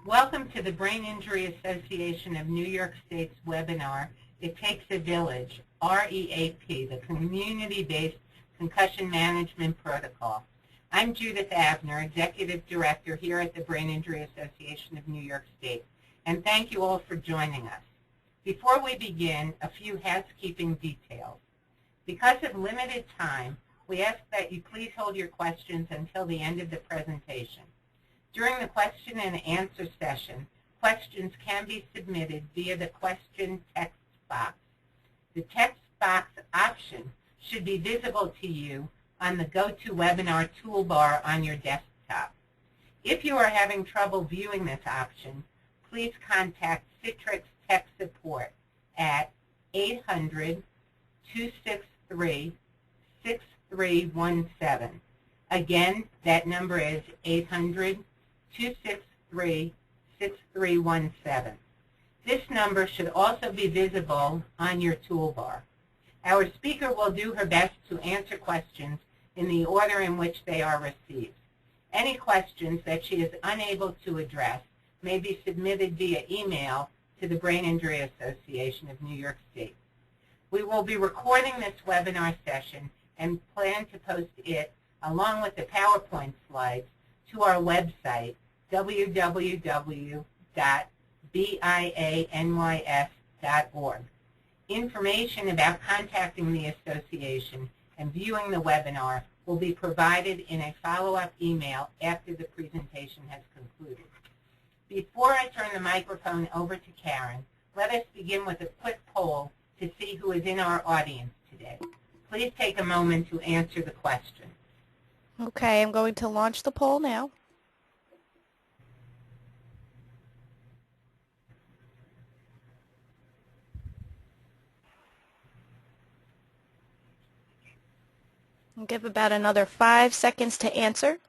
Welcome to the Brain Injury Association of New York State's webinar, It Takes a Village, REAP, the Community-Based Concussion Management Protocol. I'm Judith Abner, Executive Director here at the Brain Injury Association of New York State, and thank you all for joining us. Before we begin, a few housekeeping details. Because of limited time, we ask that you please hold your questions until the end of the presentation. During the question and answer session, questions can be submitted via the question text box. The text box option should be visible to you on the GoToWebinar toolbar on your desktop. If you are having trouble viewing this option, please contact Citrix Tech Support at 800-263-6317. Again, that number is 800-263-6317. This number should also be visible on your toolbar. Our speaker will do her best to answer questions in the order in which they are received. Any questions that she is unable to address may be submitted via email to the Brain Injury Association of New York State. We will be recording this webinar session and plan to post it along with the PowerPoint slides to our website, www.bianys.org. Information about contacting the association and viewing the webinar will be provided in a follow-up email after the presentation has concluded. Before I turn the microphone over to Karen, let us begin with a quick poll to see who is in our audience today. Please take a moment to answer the question. Okay, I'm going to launch the poll now. I'll give about another 5 seconds to answer.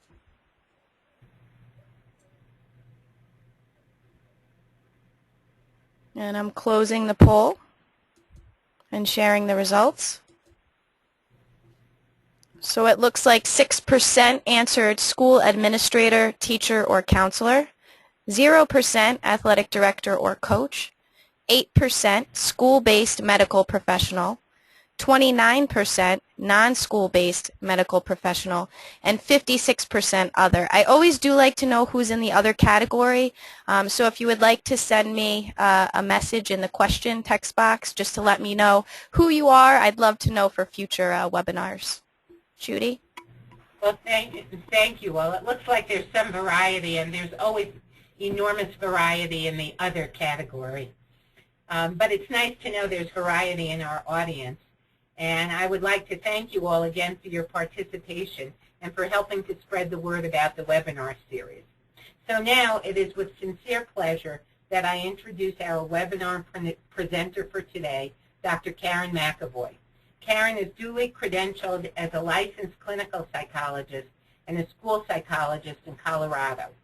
And I'm closing the poll and sharing the results. So it looks like 6% answered school administrator, teacher, or counselor, 0% athletic director or coach, 8% school-based medical professional, 29% non-school-based medical professional, and 56% other. I always do like to know who's in the other category, so if you would like to send me a message in the question text box just to let me know who you are, I'd love to know for future webinars. Judy? Well, thank you. Well, it looks like there's some variety, and there's always enormous variety in the other category. But it's nice to know there's variety in our audience. And I would like to thank you all again for your participation and for helping to spread the word about the webinar series. So now it is with sincere pleasure that I introduce our webinar presenter for today, Dr. Karen McAvoy. Karen is duly credentialed as a licensed clinical psychologist and a school psychologist in Colorado.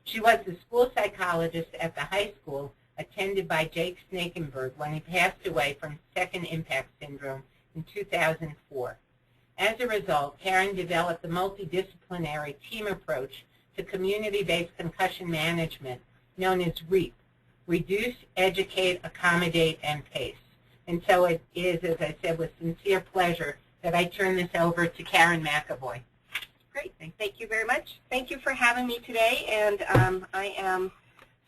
She was the school psychologist at the high school attended by Jake Snakenberg when he passed away from second impact syndrome in 2004. As a result, Karen developed the multidisciplinary team approach to community-based concussion management known as REAP, Reduce, Educate, Accommodate, and Pace. And so it is, as I said, with sincere pleasure that I turn this over to Karen McAvoy. Great. Thank you very much. Thank you for having me today, and I am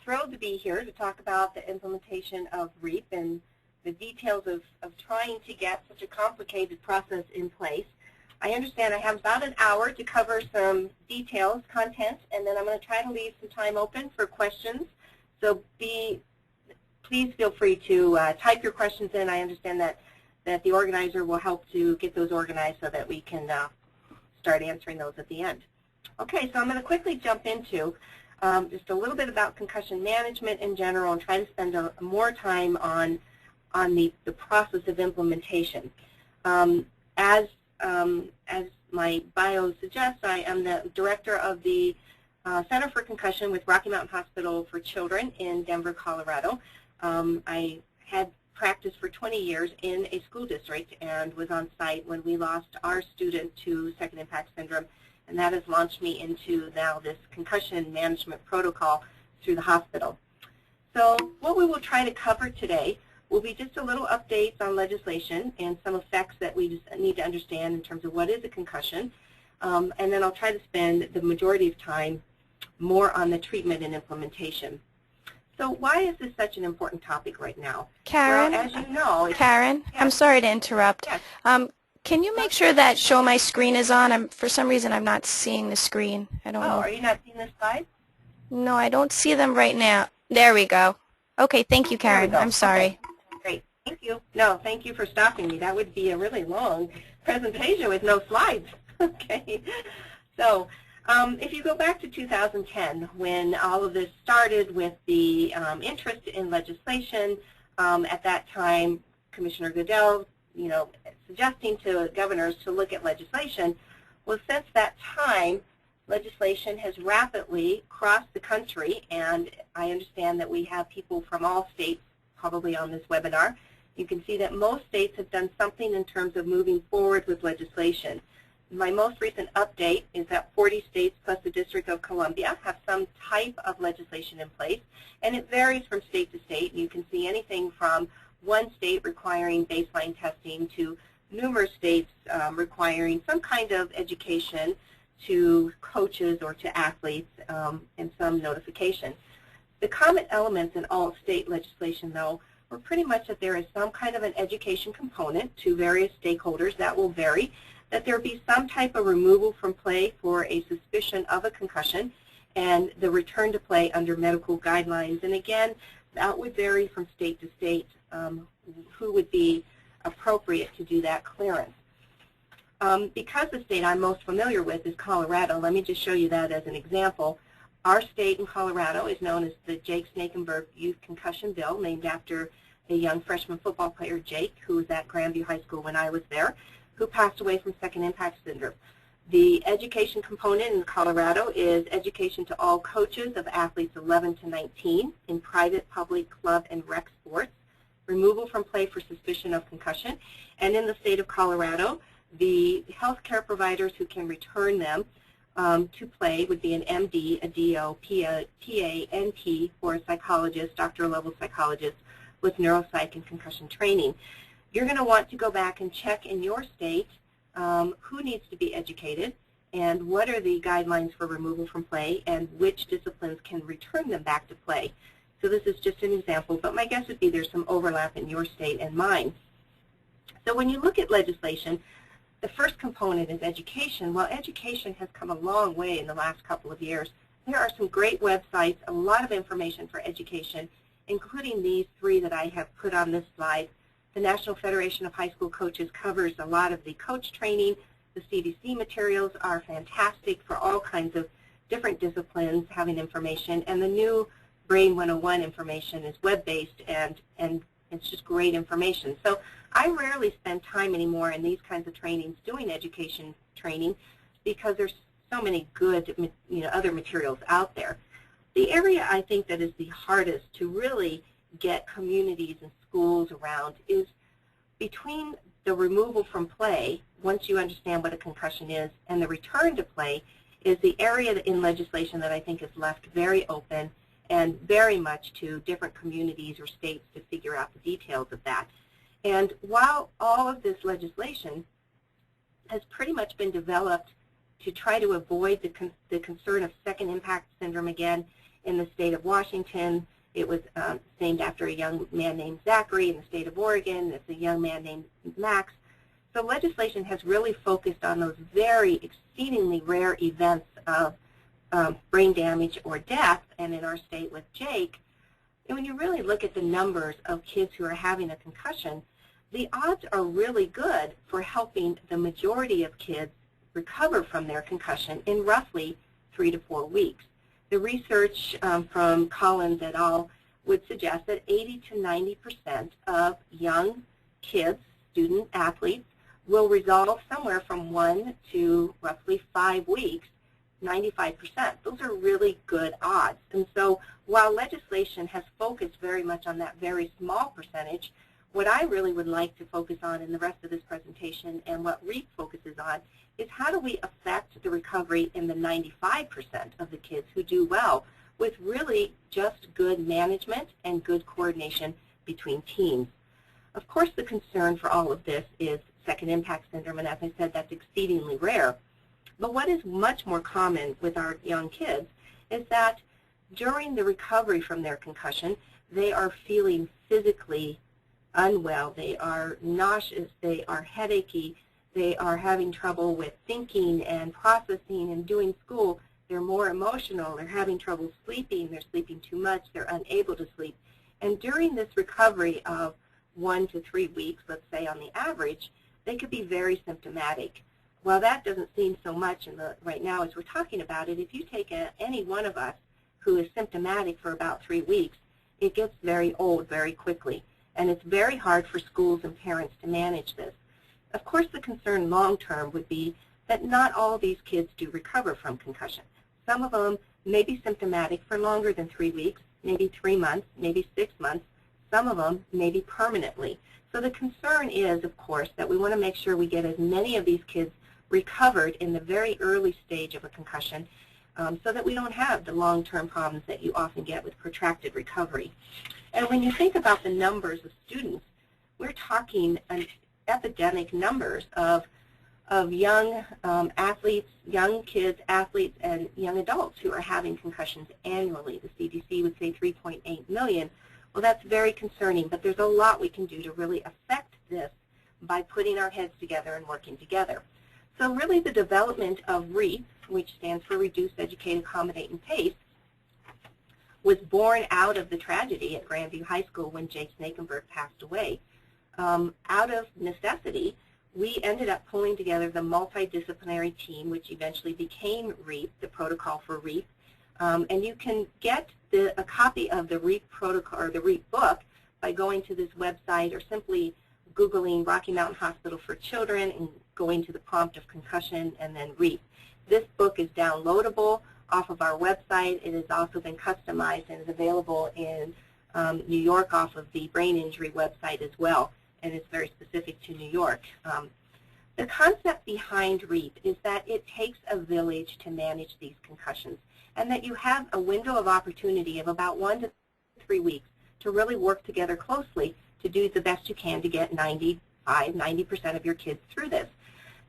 thrilled to be here to talk about the implementation of REAP and the details of trying to get such a complicated process in place. I understand I have about an hour to cover some details, content, and then I'm going to try to leave some time open for questions. So please feel free to type your questions in. I understand that the organizer will help to get those organized so that we can start answering those at the end. Okay, so I'm going to quickly jump into just a little bit about concussion management in general and try to spend more time on the process of implementation. As my bio suggests, I am the director of the Center for Concussion with Rocky Mountain Hospital for Children in Denver, Colorado. I had practiced for 20 years in a school district and was on site when we lost our student to second impact syndrome, and that has launched me into now this concussion management protocol through the hospital. So what we will try to cover today will be just a little updates on legislation and some effects that we just need to understand in terms of what is a concussion. And then I'll try to spend the majority of time more on the treatment and implementation. So why is this such an important topic right now? Karen? Well, as you know, Karen, yes. I'm sorry to interrupt. Yes. Can you make sure that show my screen is on? For some reason, I'm not seeing the screen. I don't know. Oh, are you not seeing this slide? No, I don't see them right now. There we go. Okay, thank you, Karen. I'm sorry. Okay. Great. Thank you. No, thank you for stopping me. That would be a really long presentation with no slides. Okay. So if you go back to 2010, when all of this started with the interest in legislation, at that time, Commissioner Goodell, suggesting to governors to look at legislation. Well, since that time, legislation has rapidly crossed the country, and I understand that we have people from all states probably on this webinar. You can see that most states have done something in terms of moving forward with legislation. My most recent update is that 40 states plus the District of Columbia have some type of legislation in place, and it varies from state to state. You can see anything from one state requiring baseline testing to numerous states requiring some kind of education to coaches or to athletes and some notification. The common elements in all state legislation, though, were pretty much that there is some kind of an education component to various stakeholders. That will vary. That there be some type of removal from play for a suspicion of a concussion, and the return to play under medical guidelines. And again, that would vary from state to state who would be appropriate to do that clearance. Because the state I'm most familiar with is Colorado, let me just show you that as an example. Our state in Colorado is known as the Jake Snakenberg Youth Concussion Bill, named after a young freshman football player, Jake, who was at Grandview High School when I was there, who passed away from second impact syndrome. The education component in Colorado is education to all coaches of athletes 11 to 19 in private, public, club, and rec sports, removal from play for suspicion of concussion, and in the state of Colorado, the healthcare providers who can return them to play would be an MD, a DO, PA, TA, NP, or a psychologist, doctoral-level psychologist with neuropsych and concussion training. You're going to want to go back and check in your state who needs to be educated and what are the guidelines for removal from play and which disciplines can return them back to play. So this is just an example, but my guess would be there's some overlap in your state and mine. So when you look at legislation, the first component is education. Well, education has come a long way in the last couple of years. There are some great websites, a lot of information for education, including these three that I have put on this slide. The National Federation of High School Coaches covers a lot of the coach training. The CDC materials are fantastic for all kinds of different disciplines having information, and the new Brain 101 information is web-based, and it's just great information. So I rarely spend time anymore in these kinds of trainings doing education training because there's so many good other materials out there. The area I think that is the hardest to really get communities and schools around is between the removal from play, once you understand what a concussion is, and the return to play is the area in legislation that I think is left very open and very much to different communities or states to figure out the details of that. And while all of this legislation has pretty much been developed to try to avoid the concern of second impact syndrome again in the state of Washington, it was named after a young man named Zachary. In the state of Oregon, it's a young man named Max. So legislation has really focused on those very exceedingly rare events of brain damage or death, and in our state with Jake, and when you really look at the numbers of kids who are having a concussion, the odds are really good for helping the majority of kids recover from their concussion in roughly 3 to 4 weeks. The research from Collins et al. Would suggest that 80 to 90% of young kids, student athletes, will resolve somewhere from 1 to roughly 5 weeks, 95%. Those are really good odds. And so while legislation has focused very much on that very small percentage, what I really would like to focus on in the rest of this presentation and what REAP focuses on is how do we affect the recovery in the 95% of the kids who do well with really just good management and good coordination between teams. Of course, the concern for all of this is second impact syndrome, and as I said, that's exceedingly rare. But what is much more common with our young kids is that during the recovery from their concussion, they are feeling physically unwell, they are nauseous, they are headachy, they are having trouble with thinking and processing and doing school. They're more emotional, they're having trouble sleeping, they're sleeping too much, they're unable to sleep. And during this recovery of 1 to 3 weeks, let's say on the average, they could be very symptomatic. While that doesn't seem so much right now as we're talking about it, if you take any one of us who is symptomatic for about 3 weeks, it gets very old very quickly. And it's very hard for schools and parents to manage this. Of course, the concern long-term would be that not all these kids do recover from concussion. Some of them may be symptomatic for longer than 3 weeks, maybe 3 months, maybe 6 months. Some of them maybe permanently. So the concern is, of course, that we want to make sure we get as many of these kids recovered in the very early stage of a concussion so that we don't have the long-term problems that you often get with protracted recovery. And when you think about the numbers of students, we're talking epidemic numbers of young athletes, young kids, athletes, and young adults who are having concussions annually. The CDC would say 3.8 million. Well, that's very concerning, but there's a lot we can do to really affect this by putting our heads together and working together. So really the development of REAP, which stands for Reduce, Educate, Accommodate, and PACE, was born out of the tragedy at Grandview High School when Jake Snakenberg passed away. Out of necessity, we ended up pulling together the multidisciplinary team, which eventually became REAP, the protocol for REAP. And you can get a copy of the REAP protocol or the REAP book by going to this website or simply Googling Rocky Mountain Hospital for Children and going to the prompt of concussion and then REAP. This book is downloadable off of our website. It has also been customized and is available in New York off of the brain injury website as well, and it's very specific to New York. The concept behind REAP is that it takes a village to manage these concussions, and that you have a window of opportunity of about 1 to 3 weeks to really work together closely to do the best you can to get 90% of your kids through this.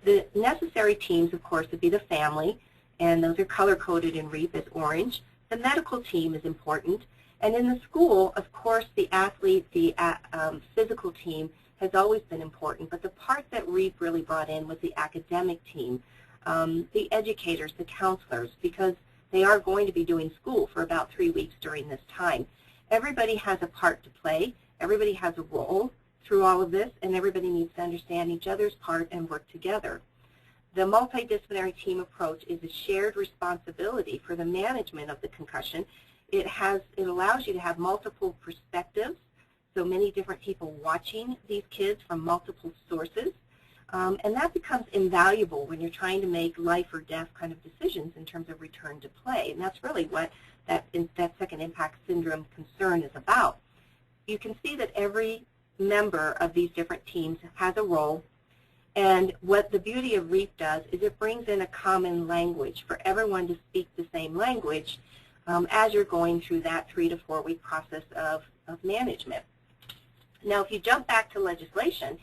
The necessary teams, of course, would be the family, and those are color-coded in REAP as orange. The medical team is important, and in the school, of course, the athlete, the physical team has always been important, but the part that REAP really brought in was the academic team, the educators, the counselors, because they are going to be doing school for about 3 weeks during this time. Everybody has a part to play. Everybody has a role through all of this, and everybody needs to understand each other's part and work together. The multidisciplinary team approach is a shared responsibility for the management of the concussion. It allows you to have multiple perspectives, so many different people watching these kids from multiple sources, and that becomes invaluable when you're trying to make life or death kind of decisions in terms of return to play, and that's really what that second impact syndrome concern is about. You can see that every member of these different teams has a role, and what the beauty of REAP does is it brings in a common language for everyone to speak the same language as you're going through that 3 to 4 week process of management. Now, if you jump back to legislation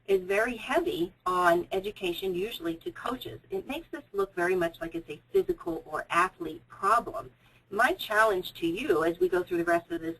is very heavy on education, usually to coaches. It makes this look very much like it's a physical or athlete problem. My challenge to you as we go through the rest of this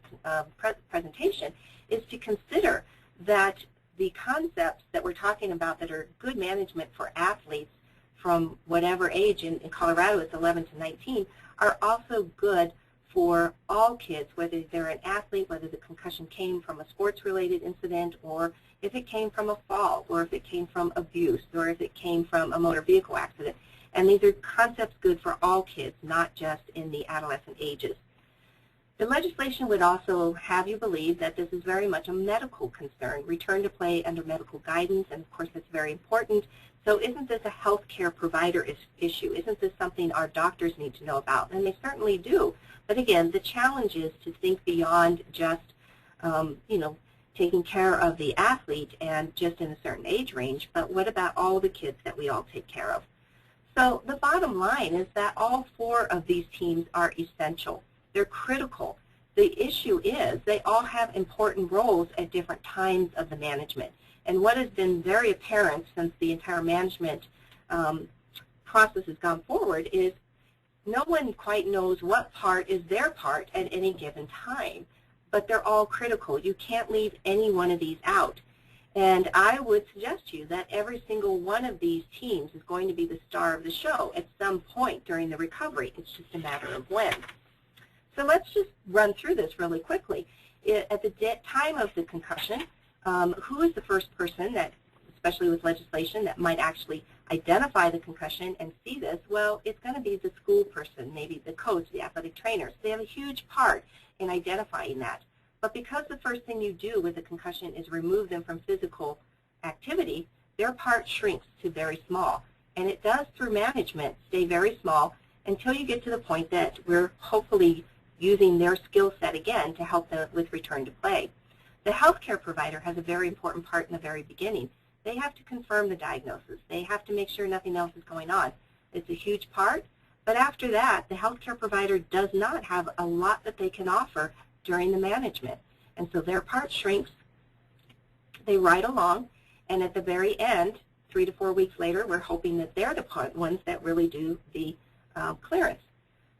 presentation is to consider that the concepts that we're talking about that are good management for athletes from whatever age, in Colorado it's 11 to 19, are also good for all kids, whether they're an athlete, whether the concussion came from a sports-related incident, or if it came from a fall, or if it came from abuse, or if it came from a motor vehicle accident. And these are concepts good for all kids, not just in the adolescent ages. The legislation would also have you believe that this is very much a medical concern, return to play under medical guidance, and of course that's very important. So isn't this a healthcare provider issue? Isn't this something our doctors need to know about? And they certainly do. But again, the challenge is to think beyond just, taking care of the athlete and just in a certain age range, but what about all the kids that we all take care of? So the bottom line is that all 4 of these teams are essential. They're critical. The issue is they all have important roles at different times of the management. And what has been very apparent since the entire management process has gone forward is no one quite knows what part is their part at any given time. But they're all critical. You can't leave any one of these out. And I would suggest to you that every single one of these teams is going to be the star of the show at some point during the recovery. It's just a matter of when. So let's just run through this really quickly. At the time of the concussion, who is the first person that, especially with legislation, that might actually identify the concussion and see this? Well, it's going to be the school person, maybe the coach, the athletic trainers. They have a huge part in identifying that. But because the first thing you do with a concussion is remove them from physical activity, their part shrinks to very small. And it does, through management, stay very small until you get to the point that we're hopefully using their skill set again to help them with return to play. The healthcare provider has a very important part in the very beginning. They have to confirm the diagnosis. They have to make sure nothing else is going on. It's a huge part, but after that, the healthcare provider does not have a lot that they can offer during the management. And so their part shrinks. They ride along, and at the very end, 3 to 4 weeks later, we're hoping that they're the ones that really do the clearance.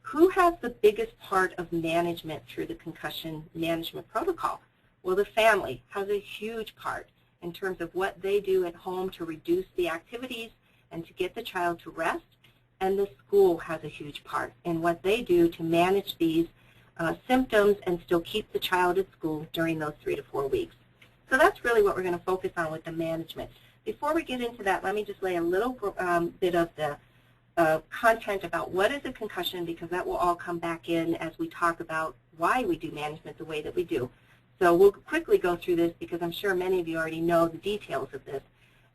Who has the biggest part of management through the concussion management protocol? Well, the family has a huge part in terms of what they do at home to reduce the activities and to get the child to rest, and the school has a huge part in what they do to manage these symptoms and still keep the child at school during those 3 to 4 weeks. So that's really what we're going to focus on with the management. Before we get into that, let me just lay a little bit of the content about what is a concussion, because that will all come back in as we talk about why we do management the way that we do. So we'll quickly go through this because I'm sure many of you already know the details of this.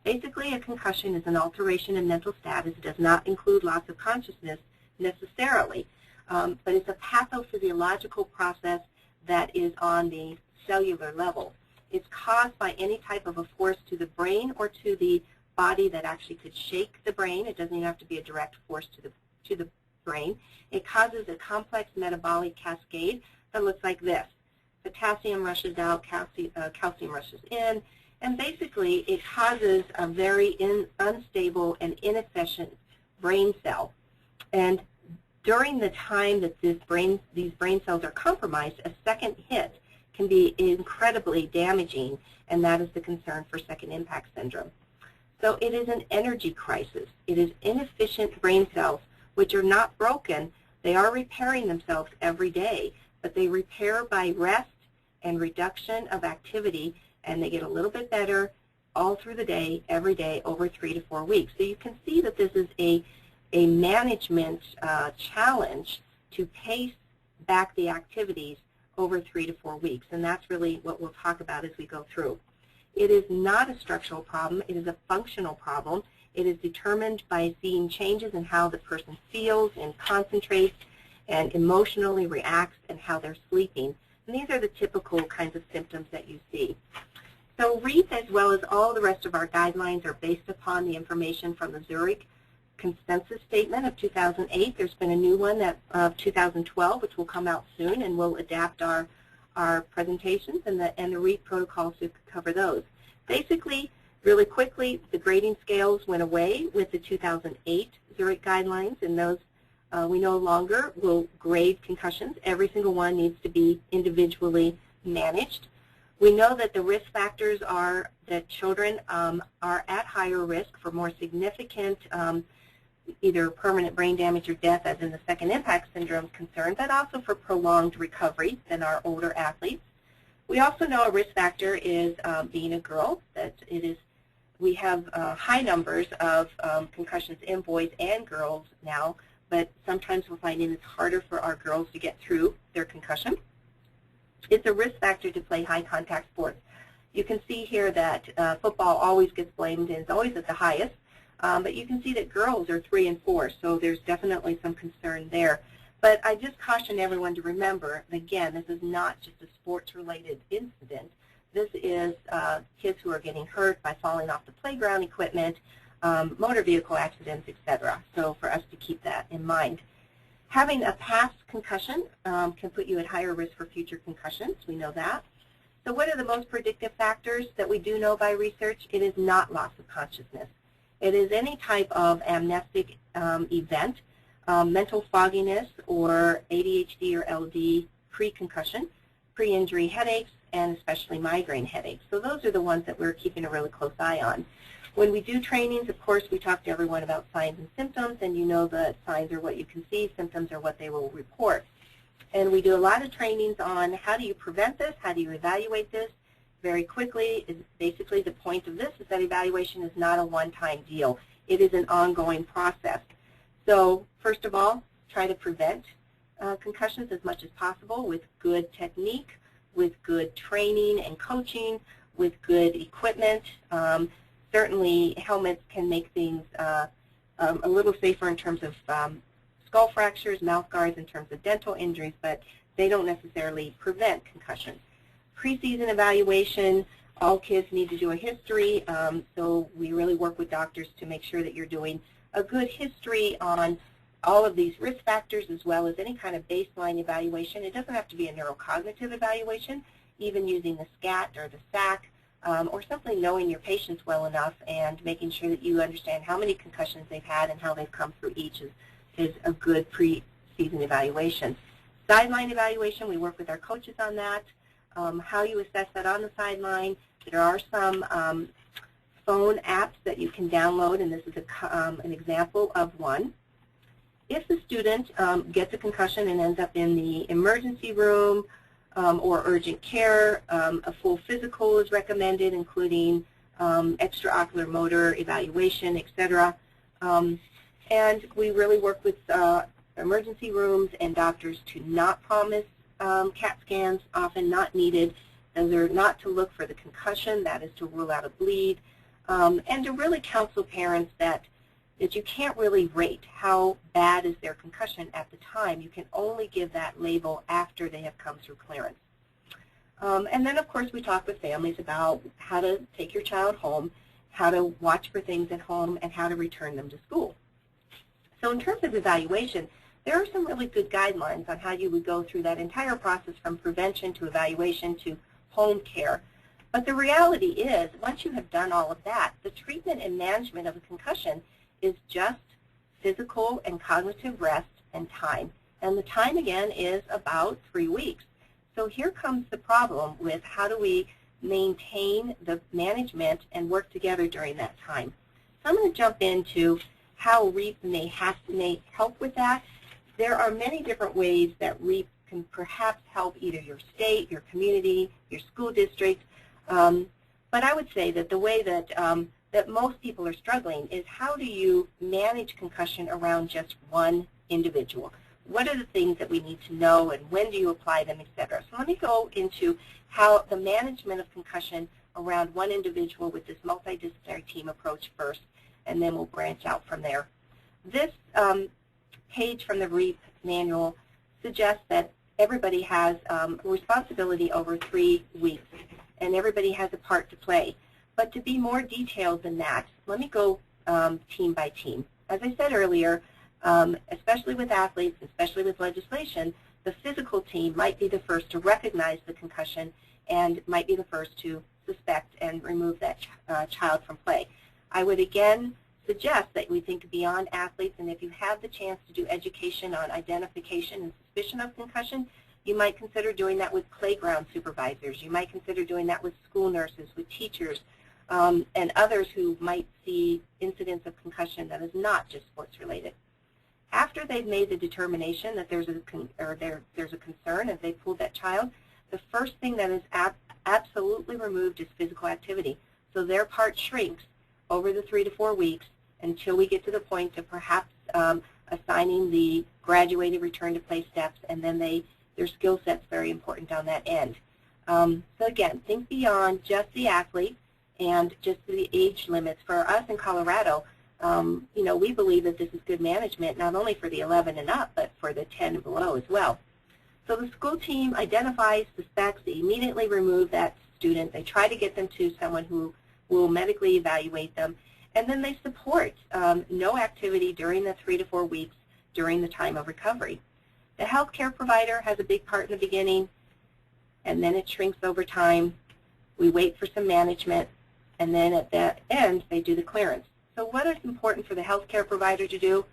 Basically, a concussion is an alteration in mental status. It does not include loss of consciousness necessarily, but it's a pathophysiological process that is on the cellular level. It's caused by any type of a force to the brain or to the body that actually could shake the brain. It doesn't even have to be a direct force to the brain. It causes a complex metabolic cascade that looks like this. Potassium rushes out, calcium rushes in, and basically it causes a very unstable and inefficient brain cell. And during the time that these brain cells are compromised, a second hit can be incredibly damaging, and that is the concern for second impact syndrome. So it is an energy crisis. It is inefficient brain cells, which are not broken. They are repairing themselves every day, but they repair by rest and reduction of activity, and they get a little bit better all through the day, every day, over 3 to 4 weeks. So you can see that this is a management challenge to pace back the activities over 3 to 4 weeks, and that's really what we'll talk about as we go through. It is not a structural problem. It is a functional problem. It is determined by seeing changes in how the person feels and concentrates and emotionally reacts and how they're sleeping. And these are the typical kinds of symptoms that you see. So REAP, as well as all the rest of our guidelines, are based upon the information from the Zurich Consensus Statement of 2008. There's been a new one of 2012, which will come out soon, and we'll adapt our presentations and the REAP protocols to cover those. Basically, really quickly, the grading scales went away with the 2008 Zurich guidelines, and those we no longer will grade concussions. Every single one needs to be individually managed. We know that the risk factors are that children are at higher risk for more significant either permanent brain damage or death, as in the second impact syndrome concern, but also for prolonged recovery than our older athletes. We also know a risk factor is being a girl, that it is, we have high numbers of concussions in boys and girls now, but sometimes we're finding it's harder for our girls to get through their concussion. It's a risk factor to play high contact sports. You can see here that football always gets blamed and is always at the highest. But you can see that girls are 3 and 4, so there's definitely some concern there. But I just caution everyone to remember, again, this is not just a sports-related incident. This is kids who are getting hurt by falling off the playground equipment, motor vehicle accidents, etc. So for us to keep that in mind. Having a past concussion can put you at higher risk for future concussions. We know that. So what are the most predictive factors that we do know by research? It is not loss of consciousness. It is any type of amnestic event, mental fogginess, or ADHD or LD pre-concussion, pre-injury headaches, and especially migraine headaches. So those are the ones that we're keeping a really close eye on. When we do trainings, of course, we talk to everyone about signs and symptoms, and you know that signs are what you can see, symptoms are what they will report. And we do a lot of trainings on how do you prevent this, how do you evaluate this. Very quickly, basically the point of this is that evaluation is not a one-time deal. It is an ongoing process. So first of all, try to prevent concussions as much as possible with good technique, with good training and coaching, with good equipment. Certainly helmets can make things a little safer in terms of skull fractures, mouth guards in terms of dental injuries, but they don't necessarily prevent concussions. Preseason evaluation, all kids need to do a history, so we really work with doctors to make sure that you're doing a good history on all of these risk factors as well as any kind of baseline evaluation. It doesn't have to be a neurocognitive evaluation, even using the SCAT or the SAC, or simply knowing your patients well enough and making sure that you understand how many concussions they've had and how they've come through each is a good pre-season evaluation. Sideline evaluation, we work with our coaches on that. How you assess that on the sideline, there are some phone apps that you can download, and this is an example of one. If the student gets a concussion and ends up in the emergency room or urgent care, a full physical is recommended, including extraocular motor evaluation, etc. And we really work with emergency rooms and doctors to not promise CAT scans, often not needed. Those are not to look for the concussion, that is to rule out a bleed, and to really counsel parents that you can't really rate how bad is their concussion at the time. You can only give that label after they have come through clearance. And then, of course, we talk with families about how to take your child home, how to watch for things at home, and how to return them to school. So in terms of evaluation, there are some really good guidelines on how you would go through that entire process from prevention to evaluation to home care. But the reality is, once you have done all of that, the treatment and management of a concussion is just physical and cognitive rest and time. And the time, again, is about 3 weeks. So here comes the problem with how do we maintain the management and work together during that time. So I'm going to jump into how REAP may help with that. There are many different ways that REAP can perhaps help either your state, your community, your school district. But I would say that the way that that most people are struggling is how do you manage concussion around just one individual? What are the things that we need to know, and when do you apply them, etc. So let me go into how the management of concussion around one individual with this multidisciplinary team approach first, and then we'll branch out from there. This page from the REAP manual suggests that everybody has responsibility over 3 weeks, and everybody has a part to play. But to be more detailed than that, let me go team by team. As I said earlier, especially with athletes, especially with legislation, the physical team might be the first to recognize the concussion and might be the first to suspect and remove that child from play. I would again suggest that we think beyond athletes, and if you have the chance to do education on identification and suspicion of concussion, you might consider doing that with playground supervisors. You might consider doing that with school nurses, with teachers, and others who might see incidents of concussion that is not just sports related. After they've made the determination that there's a concern as they pulled that child, the first thing that is absolutely removed is physical activity. So their part shrinks over the 3 to 4 weeks until we get to the point of perhaps assigning the graduated return to play steps, and then their skill set's very important on that end. So again, think beyond just the athlete and just the age limits. For us in Colorado, you know, we believe that this is good management not only for the 11 and up, but for the 10 and below as well. So the school team identifies, suspects, they immediately remove that student. They try to get them to someone who will medically evaluate them. And then they support no activity during the 3 to 4 weeks during the time of recovery. The healthcare provider has a big part in the beginning, and then it shrinks over time. We wait for some management, and then at the end, they do the clearance. So what is important for the healthcare provider to do?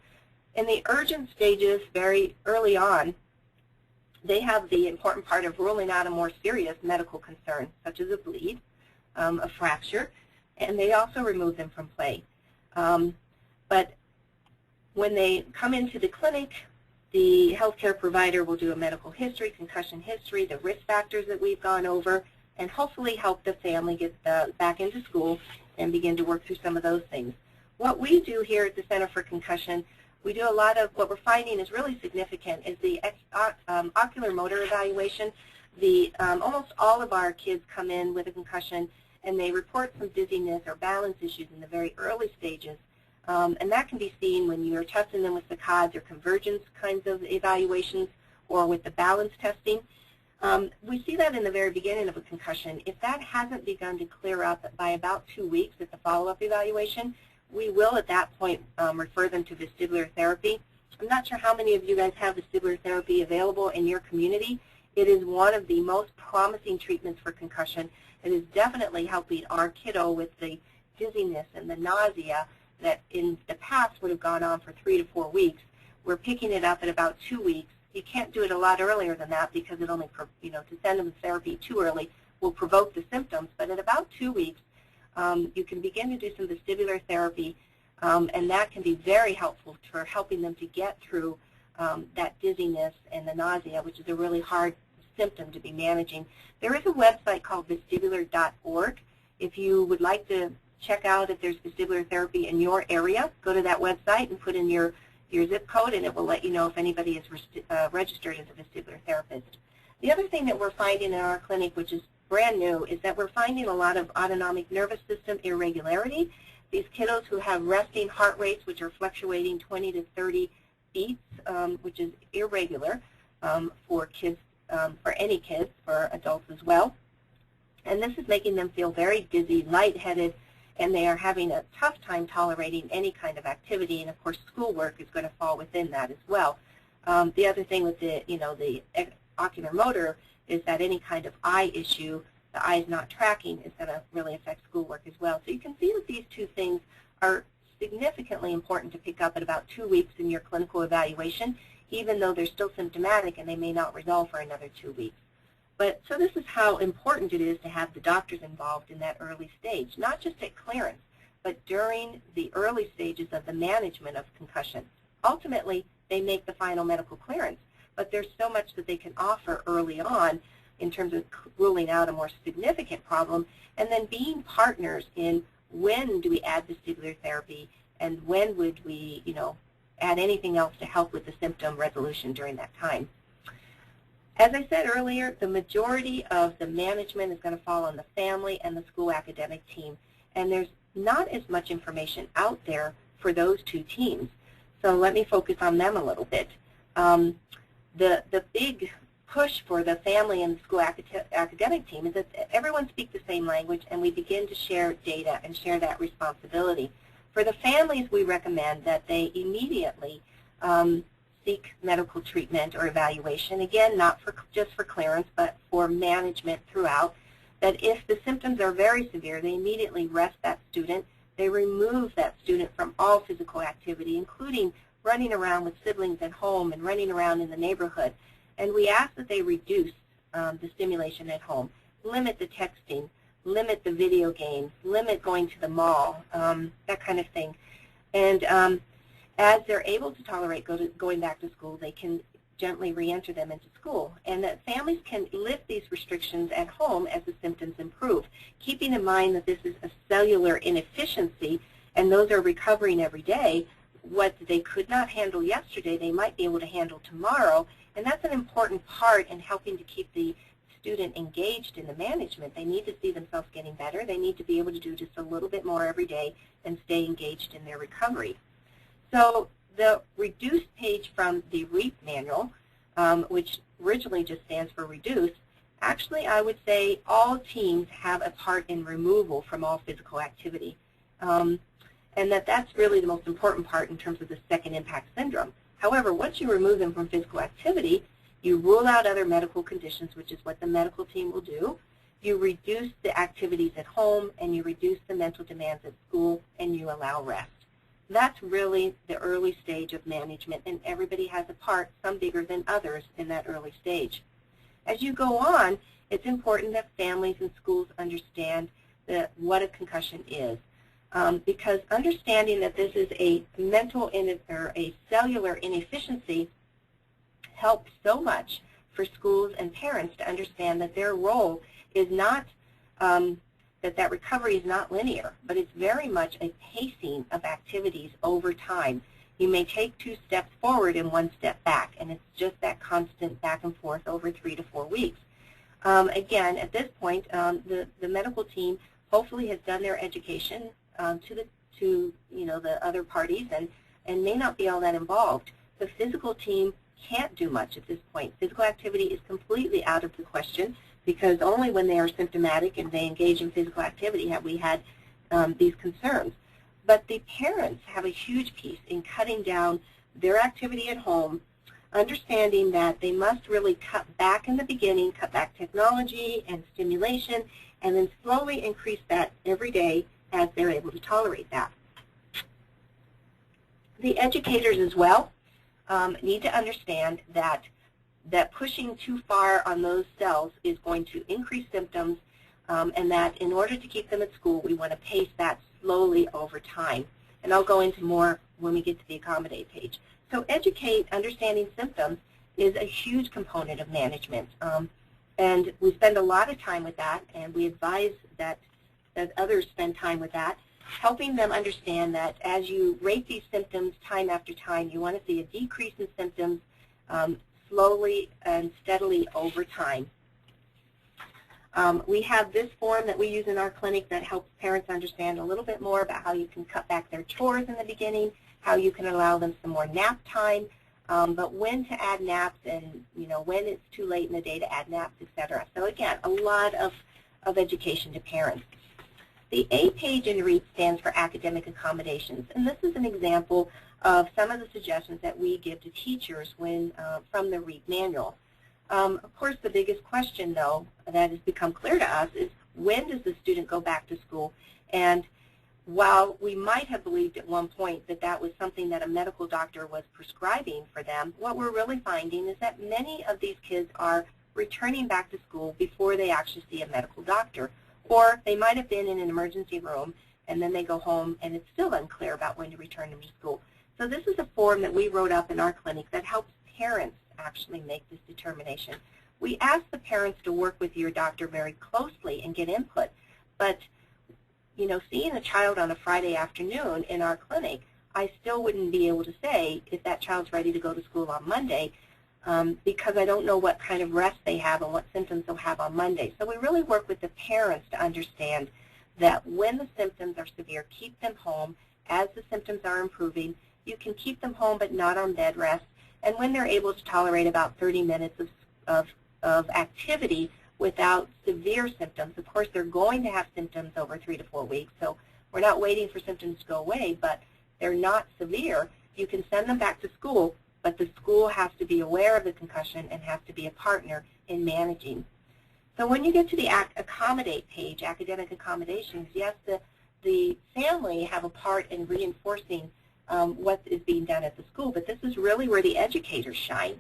In the urgent stages, very early on, they have the important part of ruling out a more serious medical concern, such as a bleed, a fracture, and they also remove them from play. But when they come into the clinic, the healthcare provider will do a medical history, concussion history, the risk factors that we've gone over, and hopefully help the family get back into school and begin to work through some of those things. What we do here at the Center for Concussion, we do a lot of what we're finding is really significant is the ocular motor evaluation. Almost all of our kids come in with a concussion and they report some dizziness or balance issues in the very early stages. And that can be seen when you're testing them with saccades or convergence kinds of evaluations or with the balance testing. We see that in the very beginning of a concussion. If that hasn't begun to clear up by about 2 weeks at the follow-up evaluation, we will at that point refer them to vestibular therapy. I'm not sure how many of you guys have vestibular therapy available in your community. It is one of the most promising treatments for concussion. It is definitely helping our kiddo with the dizziness and the nausea that in the past would have gone on for 3 to 4 weeks. We're picking it up at about 2 weeks. You can't do it a lot earlier than that because it only, to send them to therapy too early will provoke the symptoms. But at about 2 weeks, you can begin to do some vestibular therapy, and that can be very helpful for helping them to get through that dizziness and the nausea, which is a really hard symptom to be managing. There is a website called vestibular.org. If you would like to check out if there's vestibular therapy in your area, go to that website and put in your zip code, and it will let you know if anybody is registered as a vestibular therapist. The other thing that we're finding in our clinic, which is brand new, is that we're finding a lot of autonomic nervous system irregularity. These kiddos who have resting heart rates, which are fluctuating 20 to 30 beats, which is irregular for kids, for any kids, for adults as well. And this is making them feel very dizzy, lightheaded, and they are having a tough time tolerating any kind of activity. And of course, schoolwork is going to fall within that as well. The other thing with the ocular motor is that any kind of eye issue, the eye is not tracking, is going to really affect schoolwork as well. So you can see that these two things are significantly important to pick up at about 2 weeks in your clinical evaluation, even though they're still symptomatic and they may not resolve for another 2 weeks. So this is how important it is to have the doctors involved in that early stage, not just at clearance, but during the early stages of the management of concussion. Ultimately, they make the final medical clearance, but there's so much that they can offer early on in terms of ruling out a more significant problem, and then being partners in when do we add vestibular therapy and when would we, add anything else to help with the symptom resolution during that time. As I said earlier, the majority of the management is going to fall on the family and the school academic team, and there's not as much information out there for those two teams. So let me focus on them a little bit. The big push for the family and the school academic team is that everyone speaks the same language and we begin to share data and share that responsibility. For the families, we recommend that they immediately seek medical treatment or evaluation, again, not just for clearance, but for management throughout, that if the symptoms are very severe, they immediately rest that student. They remove that student from all physical activity, including running around with siblings at home and running around in the neighborhood. And we ask that they reduce the stimulation at home, limit the texting, limit the video games, limit going to the mall, that kind of thing. And as they're able to tolerate going back to school, they can gently re-enter them into school. And that families can lift these restrictions at home as the symptoms improve, keeping in mind that this is a cellular inefficiency and those are recovering every day. What they could not handle yesterday, they might be able to handle tomorrow. And that's an important part in helping to keep the student engaged in the management. They need to see themselves getting better. They need to be able to do just a little bit more every day and stay engaged in their recovery. So the reduced page from the REAP manual, which originally just stands for reduce, actually I would say all teams have a part in removal from all physical activity. and that's really the most important part in terms of the second impact syndrome. However, once you remove them from physical activity, you rule out other medical conditions, which is what the medical team will do. You reduce the activities at home, and you reduce the mental demands at school, and you allow rest. That's really the early stage of management, and everybody has a part, some bigger than others, in that early stage. As you go on, it's important that families and schools understand what a concussion is, because understanding that this is a mental or a cellular inefficiency helps so much for schools and parents to understand that their role is not, that recovery is not linear, but it's very much a pacing of activities over time. You may take 2 steps forward and 1 step back, and it's just that constant back and forth over 3 to 4 weeks. Again, at this point, the medical team hopefully has done their education to the other parties and may not be all that involved. The physical team can't do much at this point. Physical activity is completely out of the question, because only when they are symptomatic and they engage in physical activity have we had these concerns. But the parents have a huge piece in cutting down their activity at home, understanding that they must really cut back in the beginning, cut back technology and stimulation, and then slowly increase that every day as they're able to tolerate that. The educators as well need to understand that pushing too far on those cells is going to increase symptoms, and that in order to keep them at school, we want to pace that slowly over time. And I'll go into more when we get to the accommodate page. So educate, understanding symptoms, is a huge component of management. And we spend a lot of time with that, and we advise that others spend time with that, helping them understand that as you rate these symptoms time after time, you want to see a decrease in symptoms slowly and steadily over time. We have this form that we use in our clinic that helps parents understand a little bit more about how you can cut back their chores in the beginning, how you can allow them some more nap time, but when to add naps, and when it's too late in the day to add naps, etc. So again, a lot of education to parents. The A page in REAP stands for academic accommodations, and this is an example of some of the suggestions that we give to teachers when from the REAP manual. Of course, the biggest question, though, that has become clear to us is, when does the student go back to school? And while we might have believed at one point that that was something that a medical doctor was prescribing for them, what we're really finding is that many of these kids are returning back to school before they actually see a medical doctor. Or they might have been in an emergency room, and then they go home, and it's still unclear about when to return them to school. So this is a form that we wrote up in our clinic that helps parents actually make this determination. We ask the parents to work with your doctor very closely and get input, but seeing a child on a Friday afternoon in our clinic, I still wouldn't be able to say if that child's ready to go to school on Monday, because I don't know what kind of rest they have and what symptoms they'll have on Monday. So we really work with the parents to understand that when the symptoms are severe, keep them home. As the symptoms are improving, you can keep them home but not on bed rest. And when they're able to tolerate about 30 minutes of activity without severe symptoms, of course they're going to have symptoms over 3 to 4 weeks, so we're not waiting for symptoms to go away, but they're not severe, you can send them back to school, but the school has to be aware of the concussion and has to be a partner in managing. So when you get to the accommodate page, academic accommodations, yes, the family have a part in reinforcing what is being done at the school, but this is really where the educators shine.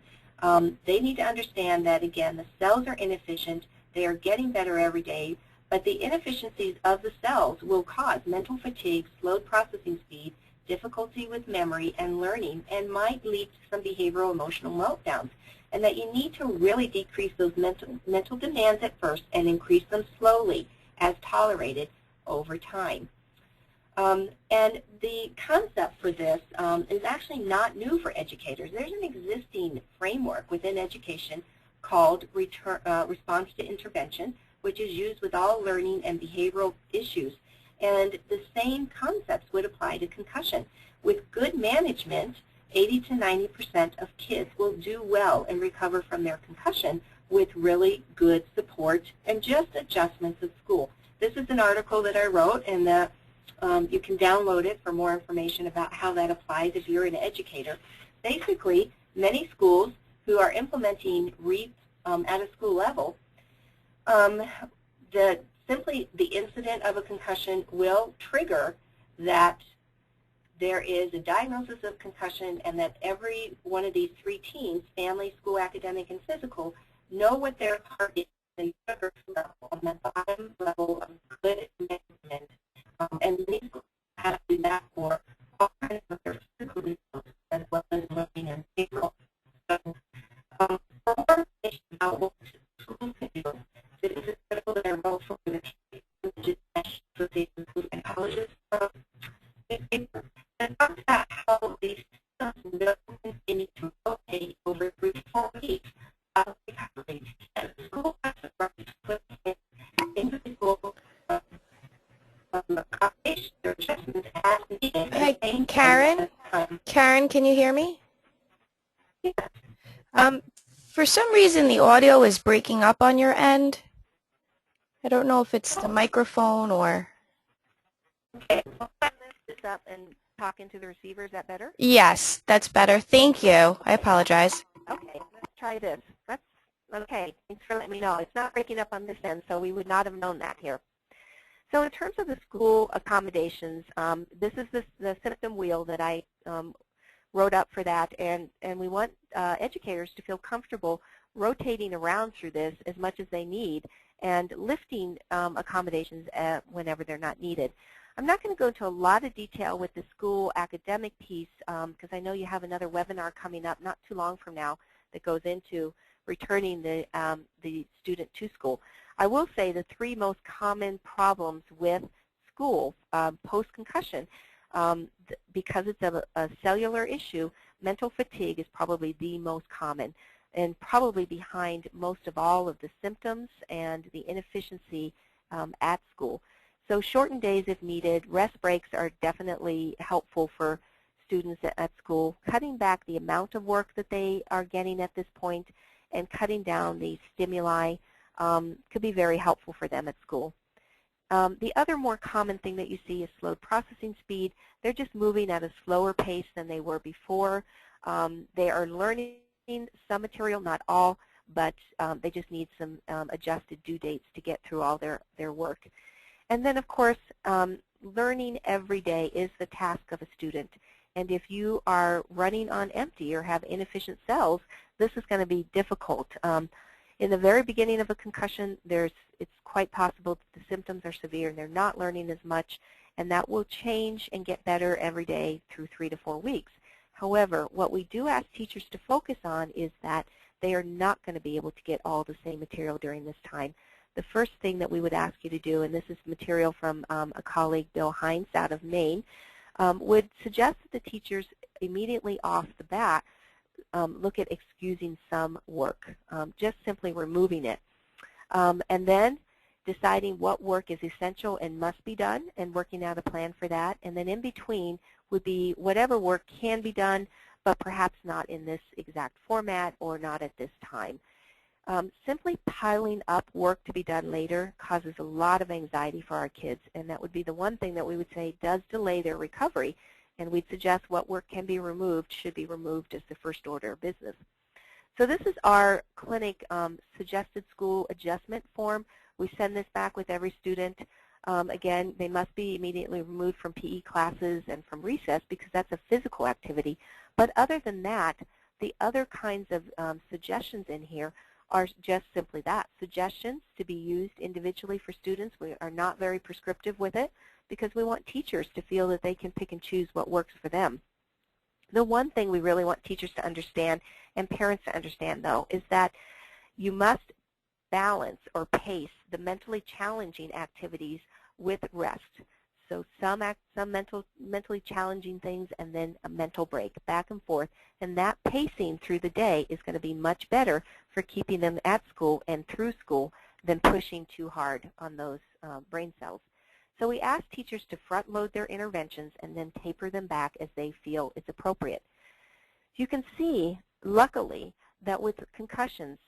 They need to understand that, again, the cells are inefficient, they are getting better every day, but the inefficiencies of the cells will cause mental fatigue, slowed processing speed, difficulty with memory and learning, and might lead to some behavioral emotional meltdowns, and that you need to really decrease those mental demands at first and increase them slowly as tolerated over time. And the concept for this is actually not new for educators. There's an existing framework within education called response to intervention, which is used with all learning and behavioral issues. And the same concepts would apply to concussion. With good management, 80 to 90% of kids will do well and recover from their concussion with really good support and just adjustments at school. This is an article that I wrote, and You can download it for more information about how that applies if you're an educator. Basically, many schools who are implementing REAP at a school level, simply the incident of a concussion will trigger that there is a diagnosis of concussion and that every one of these three teams, family, school, academic, and physical, know what their part is at the universal level, on the bottom level of good management. And many schools have to do that for all kinds of their physical results as well as learning and behavioral. So, for more information about what schools can do, it is critical that their role for the Association of Schools and Colleges newspaper, and talks about how these systems will continue to rotate over 3 to 4 weeks of recovery. And the school has to work to put in individual accommodations or adjustments as needed. Hi, Karen? Karen, can you hear me? Yeah. For some reason, the audio is breaking up on your end. I don't know if it's the microphone or... Okay, well, I lift this up and talk into the receiver. Is that better? Yes, that's better. Thank you. I apologize. Okay, let's try this. Okay, thanks for letting me know. It's not breaking up on this end, so we would not have known that here. So in terms of the school accommodations, this is the symptom wheel that I wrote up for that, and we want educators to feel comfortable rotating around through this as much as they need and lifting accommodations whenever they're not needed. I'm not going to go into a lot of detail with the school academic piece because I know you have another webinar coming up not too long from now that goes into returning the student to school. I will say the 3 most common problems with school post-concussion, because it's a cellular issue, mental fatigue is probably the most common and probably behind most of all of the symptoms and the inefficiency at school. So shortened days if needed. Rest breaks are definitely helpful for students at school. Cutting back the amount of work that they are getting at this point and cutting down the stimuli could be very helpful for them at school. The other more common thing that you see is slowed processing speed. They're just moving at a slower pace than they were before. They are learning some material, not all, but they just need some adjusted due dates to get through all their work. And then, of course, learning every day is the task of a student. And if you are running on empty or have inefficient cells, this is going to be difficult. In the very beginning of a concussion, it's quite possible that the symptoms are severe and they're not learning as much, and that will change and get better every day through 3 to 4 weeks. However, what we do ask teachers to focus on is that they are not going to be able to get all the same material during this time. The first thing that we would ask you to do, and this is material from a colleague, Bill Hines, out of Maine, would suggest that the teachers immediately off the bat look at excusing some work, just simply removing it. And then deciding what work is essential and must be done and working out a plan for that. And then in between would be whatever work can be done, but perhaps not in this exact format or not at this time. Simply piling up work to be done later causes a lot of anxiety for our kids, and that would be the one thing that we would say does delay their recovery, and we'd suggest what work can be removed should be removed as the first order of business. So this is our clinic suggested school adjustment form. We send this back with every student. Again, they must be immediately removed from PE classes and from recess because that's a physical activity. But other than that, the other kinds of suggestions in here are just simply that, suggestions to be used individually for students. We are not very prescriptive with it because we want teachers to feel that they can pick and choose what works for them. The one thing we really want teachers to understand and parents to understand, though, is that you must balance or pace the mentally challenging activities with rest. So some mentally challenging things and then a mental break, back and forth. And that pacing through the day is going to be much better for keeping them at school and through school than pushing too hard on those brain cells. So we ask teachers to front load their interventions and then taper them back as they feel it's appropriate. You can see, luckily, that with concussions,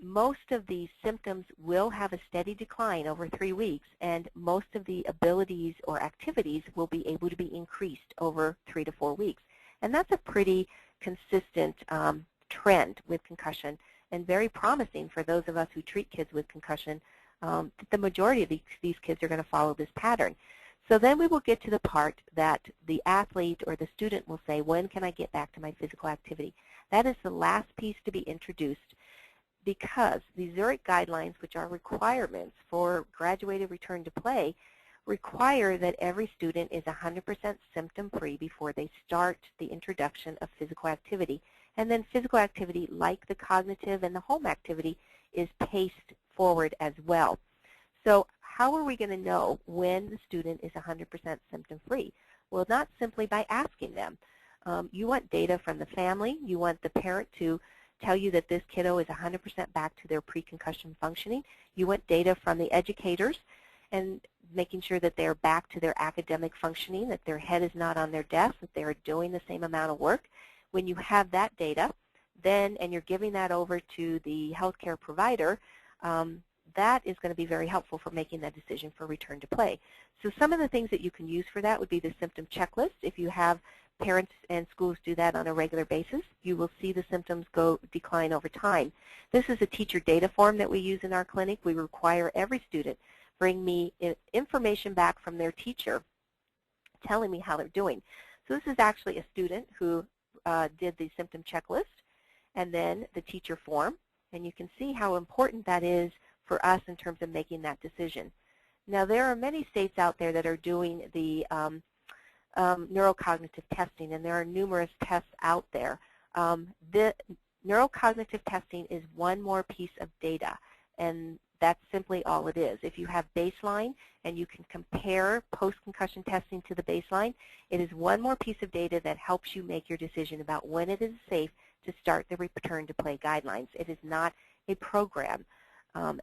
most of the symptoms will have a steady decline over 3 weeks, and most of the abilities or activities will be able to be increased over 3 to 4 weeks. And that's a pretty consistent trend with concussion, and very promising for those of us who treat kids with concussion, that the majority of these kids are going to follow this pattern. So then we will get to the part that the athlete or the student will say, when can I get back to my physical activity? That is the last piece to be introduced, because the Zurich guidelines, which are requirements for graduated return to play, require that every student is 100% symptom-free before they start the introduction of physical activity. And then physical activity, like the cognitive and the home activity, is paced forward as well. So how are we going to know when the student is 100% symptom-free? Well, not simply by asking them. You want data from the family. You want the parent to tell you that this kiddo is 100% back to their pre-concussion functioning. You want data from the educators and making sure that they're back to their academic functioning, that their head is not on their desk, that they're doing the same amount of work. When you have that data, then, and you're giving that over to the healthcare provider, that is going to be very helpful for making that decision for return to play. So some of the things that you can use for that would be the symptom checklist. If you have parents and schools do that on a regular basis, you will see the symptoms decline over time. This is a teacher data form that we use in our clinic. We require every student bring me information back from their teacher telling me how they're doing. So this is actually a student who did the symptom checklist and then the teacher form, and you can see how important that is for us in terms of making that decision. Now, there are many states out there that are doing the neurocognitive testing, and there are numerous tests out there. The neurocognitive testing is one more piece of data, and that's simply all it is. If you have baseline and you can compare post-concussion testing to the baseline, it is one more piece of data that helps you make your decision about when it is safe to start the return to play guidelines. It is not a program.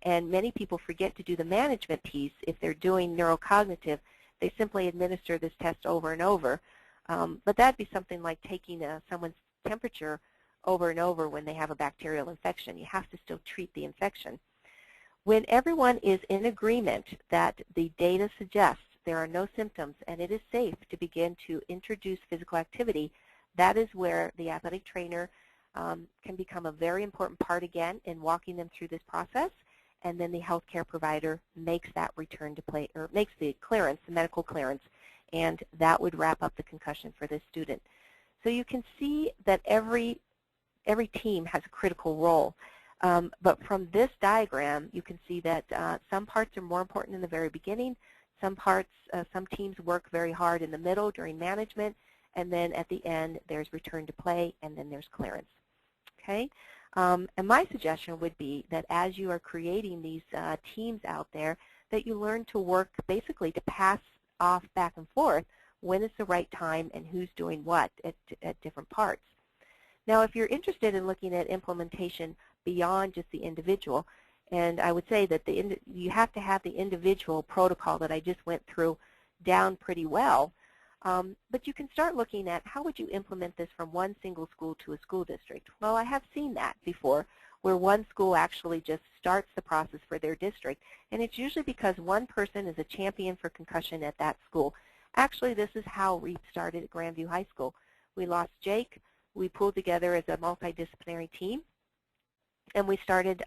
And many people forget to do the management piece. If they're doing neurocognitive, they simply administer this test over and over. But that would be something like taking someone's temperature over and over when they have a bacterial infection. You have to still treat the infection. When everyone is in agreement that the data suggests there are no symptoms and it is safe to begin to introduce physical activity, that is where the athletic trainer can become a very important part again in walking them through this process, and then the healthcare provider makes that return to play, or makes the clearance, the medical clearance, and that would wrap up the concussion for this student. So you can see that every team has a critical role. But from this diagram, you can see that some parts are more important in the very beginning. Some teams work very hard in the middle during management, and then at the end there's return to play, and then there's clearance. Okay? And my suggestion would be that as you are creating these teams out there, that you learn to work basically to pass off back and forth when is the right time and who's doing what at different parts. Now, if you're interested in looking at implementation beyond just the individual, and I would say that you have to have the individual protocol that I just went through down pretty well, but you can start looking at how would you implement this from one single school to a school district. Well, I have seen that before, where one school actually just starts the process for their district, and it's usually because one person is a champion for concussion at that school. Actually, this is how REAP started at Grandview High School. We lost Jake. We pulled together as a multidisciplinary team, and we started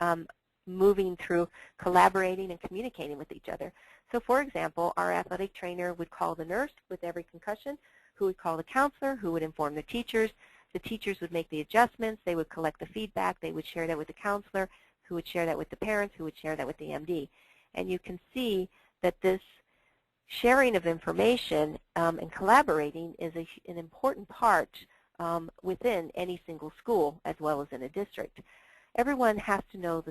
moving through collaborating and communicating with each other. So, for example, our athletic trainer would call the nurse with every concussion, who would call the counselor, who would inform the teachers. The teachers would make the adjustments. They would collect the feedback. They would share that with the counselor, who would share that with the parents, who would share that with the MD. And you can see that this sharing of information and collaborating is an important part within any single school as well as in a district. Everyone has to know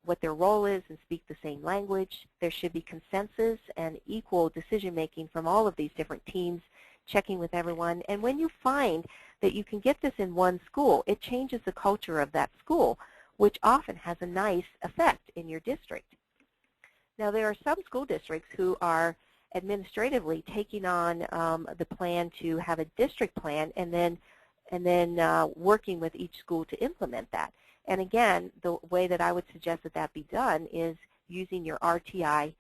what their role is and speak the same language. There should be consensus and equal decision-making from all of these different teams, checking with everyone. And when you find that you can get this in one school, it changes the culture of that school, which often has a nice effect in your district. Now, there are some school districts who are administratively taking on the plan to have a district plan and then working with each school to implement that. And again, the way that I would suggest that that be done is using your RTI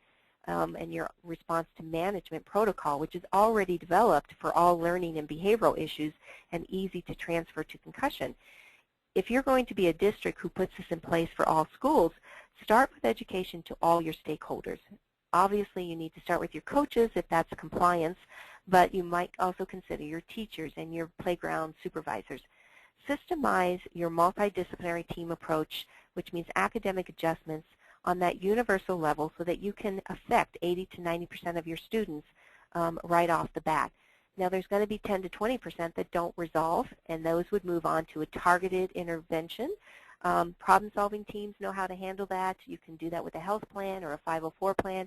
and your response to management protocol, which is already developed for all learning and behavioral issues and easy to transfer to concussion. If you're going to be a district who puts this in place for all schools, start with education to all your stakeholders. Obviously, you need to start with your coaches if that's compliance, but you might also consider your teachers and your playground supervisors. Systemize your multidisciplinary team approach, which means academic adjustments, on that universal level so that you can affect 80 to 90% of your students right off the bat. Now, there's going to be 10 to 20% that don't resolve, and those would move on to a targeted intervention. Problem-solving teams know how to handle that. You can do that with a health plan or a 504 plan.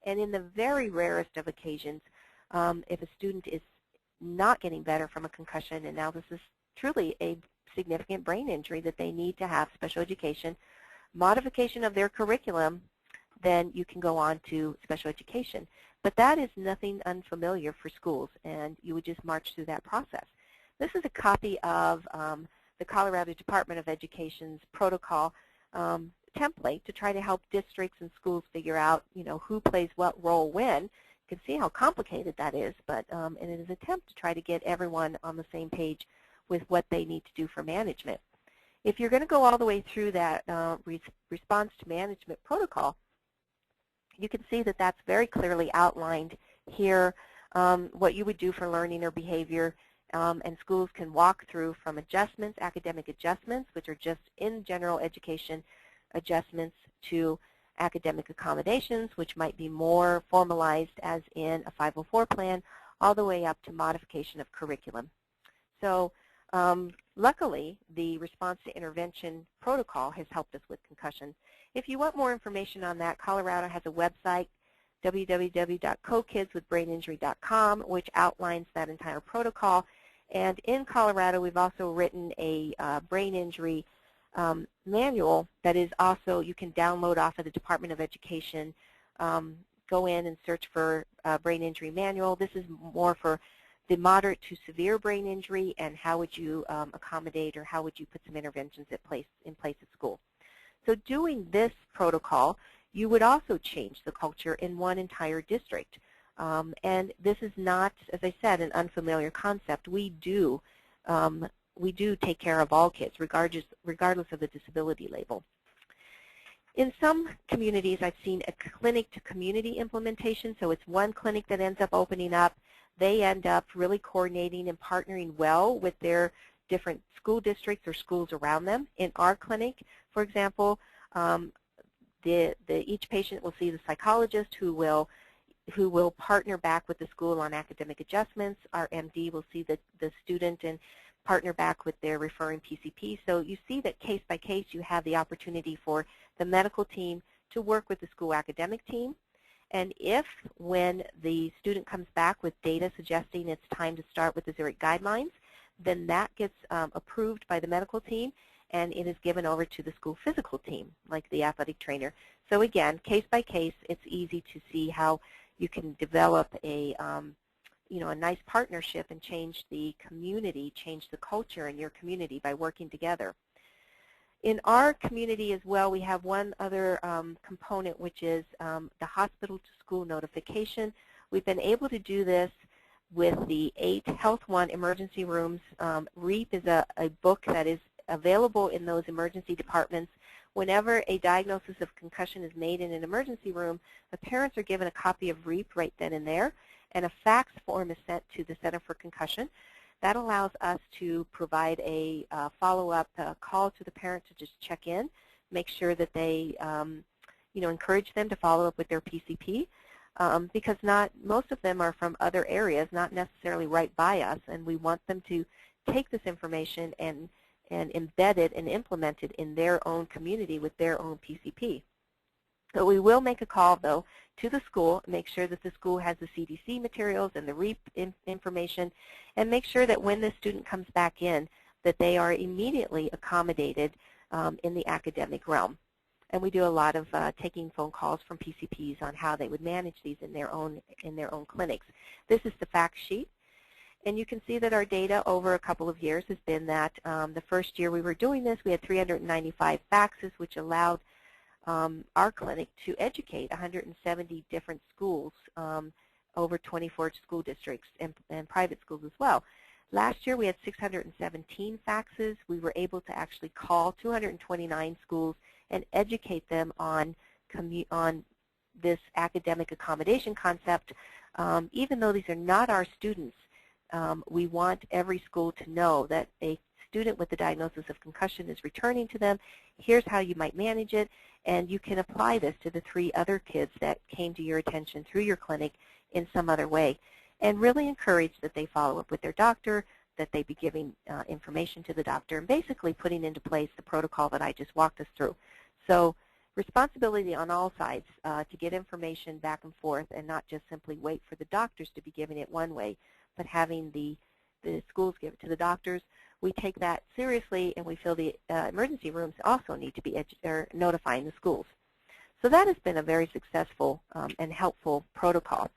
And in the very rarest of occasions, if a student is not getting better from a concussion, and now this is truly a significant brain injury that they need to have special education, modification of their curriculum, then you can go on to special education. But that is nothing unfamiliar for schools, and you would just march through that process. This is a copy of the Colorado Department of Education's protocol template to try to help districts and schools figure out, who plays what role when. You can see how complicated that is, but in an attempt to try to get everyone on the same page with what they need to do for management. If you're going to go all the way through that response to management protocol, you can see that that's very clearly outlined here, what you would do for learning or behavior, and schools can walk through from adjustments, academic adjustments, which are just in general education adjustments, to academic accommodations, which might be more formalized as in a 504 plan, all the way up to modification of curriculum. So luckily, the response to intervention protocol has helped us with concussion. If you want more information on that, Colorado has a website, www.cokidswithbraininjury.com, which outlines that entire protocol. And in Colorado, we've also written a brain injury manual that is also, you can download off of the Department of Education. Go in and search for brain injury manual. This is more for the moderate to severe brain injury, and how would you accommodate, or how would you put some interventions in place at school. So doing this protocol, you would also change the culture in one entire district. And this is not, as I said, an unfamiliar concept. We do take care of all kids, regardless of the disability label. In some communities, I've seen a clinic-to-community implementation, so it's one clinic that ends up opening up. They end up really coordinating and partnering well with their different school districts or schools around them. In our clinic, for example, each patient will see the psychologist who will partner back with the school on academic adjustments. Our MD will see the student and partner back with their referring PCP. So you see that case by case you have the opportunity for the medical team to work with the school academic team. And if, when the student comes back with data suggesting it's time to start with the Zurich guidelines, then that gets approved by the medical team, and it is given over to the school physical team, like the athletic trainer. So again, case by case, it's easy to see how you can develop a nice partnership and change the community, change the culture in your community by working together. In our community as well, we have one other component, which is the hospital-to-school notification. We've been able to do this with the 8 Health One emergency rooms. REAP is a book that is available in those emergency departments. Whenever a diagnosis of concussion is made in an emergency room, the parents are given a copy of REAP right then and there, and a fax form is sent to the Center for Concussion. That allows us to provide a follow-up call to the parent to just check in, make sure that they, encourage them to follow up with their PCP, because most of them are from other areas, not necessarily right by us, and we want them to take this information and embed it and implement it in their own community with their own PCP. So we will make a call, though, to the school, make sure that the school has the CDC materials and the REAP information, and make sure that when the student comes back in, that they are immediately accommodated in the academic realm. And we do a lot of taking phone calls from PCPs on how they would manage these in their own clinics. This is the fact sheet. And you can see that our data over a couple of years has been that the first year we were doing this, we had 395 faxes, which allowed our clinic to educate 170 different schools, over 24 school districts and private schools as well. Last year we had 617 faxes. We were able to actually call 229 schools and educate them on this academic accommodation concept. Even though these are not our students, we want every school to know that a student with the diagnosis of concussion is returning to them. Here's how you might manage it, and you can apply this to the 3 other kids that came to your attention through your clinic in some other way. And really encourage that they follow up with their doctor, that they be giving information to the doctor, and basically putting into place the protocol that I just walked us through. So responsibility on all sides to get information back and forth and not just simply wait for the doctors to be giving it one way, but having the schools give it to the doctors. We take that seriously, and we feel the emergency rooms also need to be notifying the schools. So that has been a very successful and helpful protocol.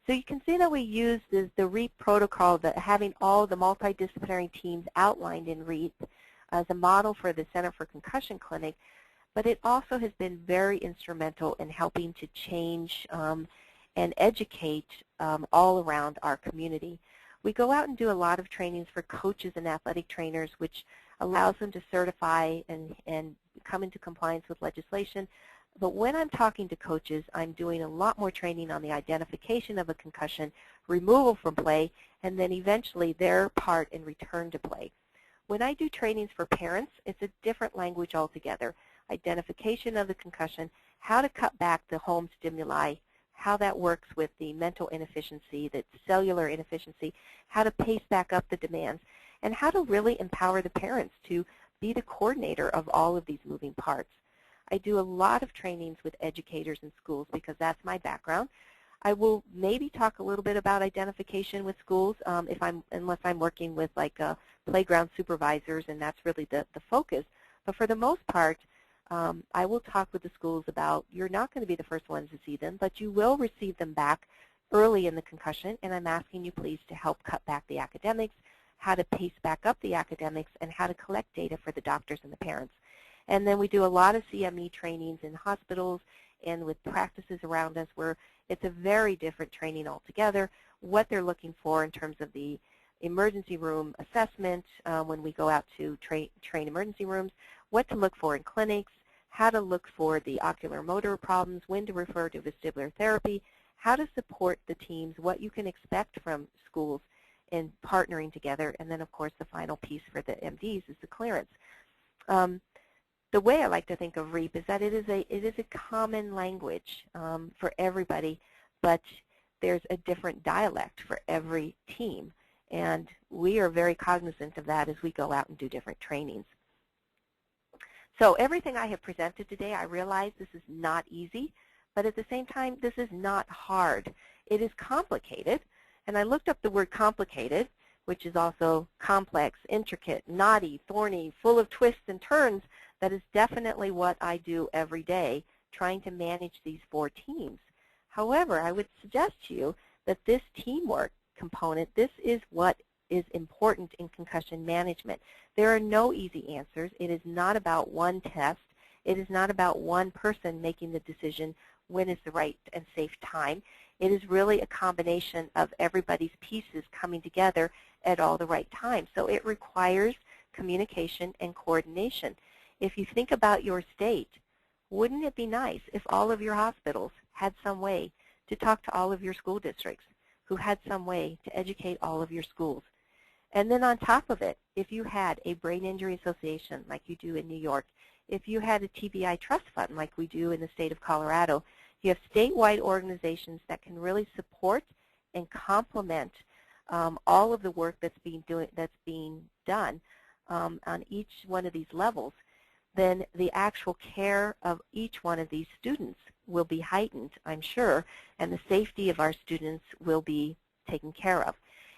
So you can see that we use the REAP protocol, having all the multidisciplinary teams outlined in REAP as a model for the Center for Concussion Clinic, but it also has been very instrumental in helping to change and educate all around our community. We go out and do a lot of trainings for coaches and athletic trainers, which allows them to certify and come into compliance with legislation. But when I'm talking to coaches, I'm doing a lot more training on the identification of a concussion, removal from play, and then eventually their part in return to play. When I do trainings for parents, it's a different language altogether. Identification of the concussion, how to cut back the home stimuli, how that works with the mental inefficiency, the cellular inefficiency, how to pace back up the demands, and how to really empower the parents to be the coordinator of all of these moving parts. I do a lot of trainings with educators in schools because that's my background. I will maybe talk a little bit about identification with schools unless I'm working with like playground supervisors, and that's really the focus. But for the most part, I will talk with the schools about you're not going to be the first ones to see them, but you will receive them back early in the concussion, and I'm asking you please to help cut back the academics, how to pace back up the academics, and how to collect data for the doctors and the parents. And then we do a lot of CME trainings in hospitals and with practices around us where it's a very different training altogether, what they're looking for in terms of the emergency room assessment when we go out to train emergency rooms, what to look for in clinics, how to look for the ocular motor problems, when to refer to vestibular therapy, how to support the teams, what you can expect from schools in partnering together, and then of course the final piece for the MDs is the clearance. The way I like to think of REAP is that it is a common language for everybody, but there's a different dialect for every team, and we are very cognizant of that as we go out and do different trainings. So everything I have presented today, I realize this is not easy, but at the same time, this is not hard. It is complicated, and I looked up the word complicated, which is also complex, intricate, knotty, thorny, full of twists and turns. That is definitely what I do every day, trying to manage these 4 teams. However, I would suggest to you that this teamwork component, this is what is important in concussion management. There are no easy answers. It is not about one test. It is not about one person making the decision when is the right and safe time. It is really a combination of everybody's pieces coming together at all the right times. So it requires communication and coordination. If you think about your state, wouldn't it be nice if all of your hospitals had some way to talk to all of your school districts, who had some way to educate all of your schools? And then on top of it, if you had a brain injury association like you do in New York, if you had a TBI trust fund like we do in the state of Colorado, you have statewide organizations that can really support and complement all of the work that's being done on each one of these levels, then the actual care of each one of these students will be heightened, I'm sure, and the safety of our students will be taken care of.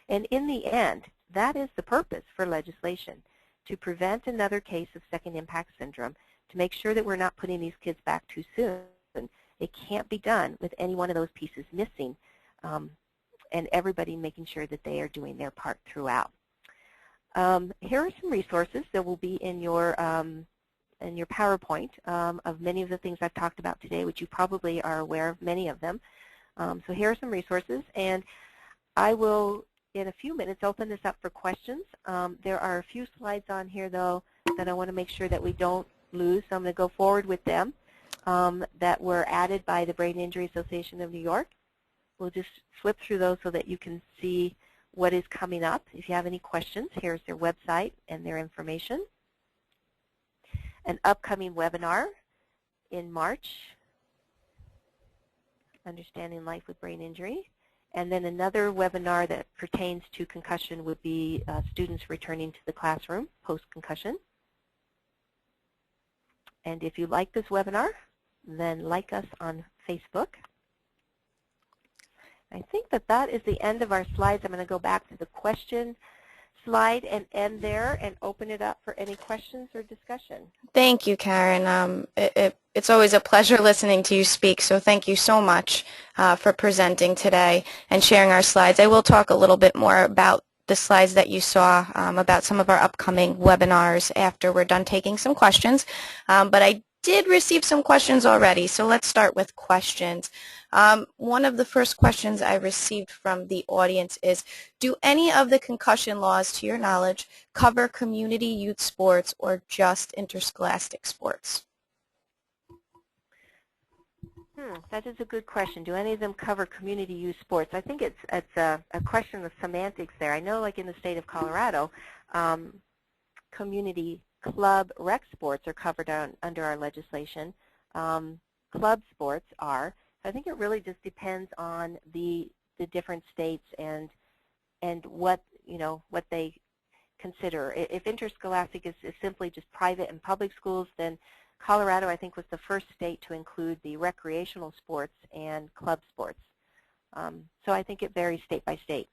And in the end, that is the purpose for legislation, to prevent another case of second impact syndrome, to make sure that we're not putting these kids back too soon. It can't be done with any one of those pieces missing and everybody making sure that they are doing their part throughout. Here are some resources that will be in your PowerPoint of many of the things I've talked about today, which you probably are aware of many of them. So here are some resources, and I will, in a few minutes, open this up for questions. There are a few slides on here, though, that I want to make sure that we don't lose, so I'm going to go forward with them that were added by the Brain Injury Association of New York. We'll just flip through those so that you can see what is coming up. If you have any questions, here's their website and their information. An upcoming webinar in March, Understanding Life with Brain Injury. And then another webinar that pertains to concussion would be students returning to the classroom post-concussion. And if you like this webinar, then like us on Facebook. I think that that is the end of our slides. I'm going to go back to the question slide and end there and open it up for any questions or discussion. Thank you, Karen. It's always a pleasure listening to you speak, so thank you so much for presenting today and sharing our slides. I will talk a little bit more about the slides that you saw about some of our upcoming webinars after we're done taking some questions, but I did receive some questions already, so let's start with questions. One of the first questions I received from the audience is, do any of the concussion laws, to your knowledge, cover community youth sports or just interscholastic sports? That is a good question. Do any of them cover community youth sports? I think it's a question of semantics there. I know, like in the state of Colorado, community club rec sports are covered under our legislation. Club sports are. I think it really just depends on the different states and what they consider. If interscholastic is simply just private and public schools, then Colorado, I think, was the first state to include the recreational sports and club sports. So I think it varies state by state.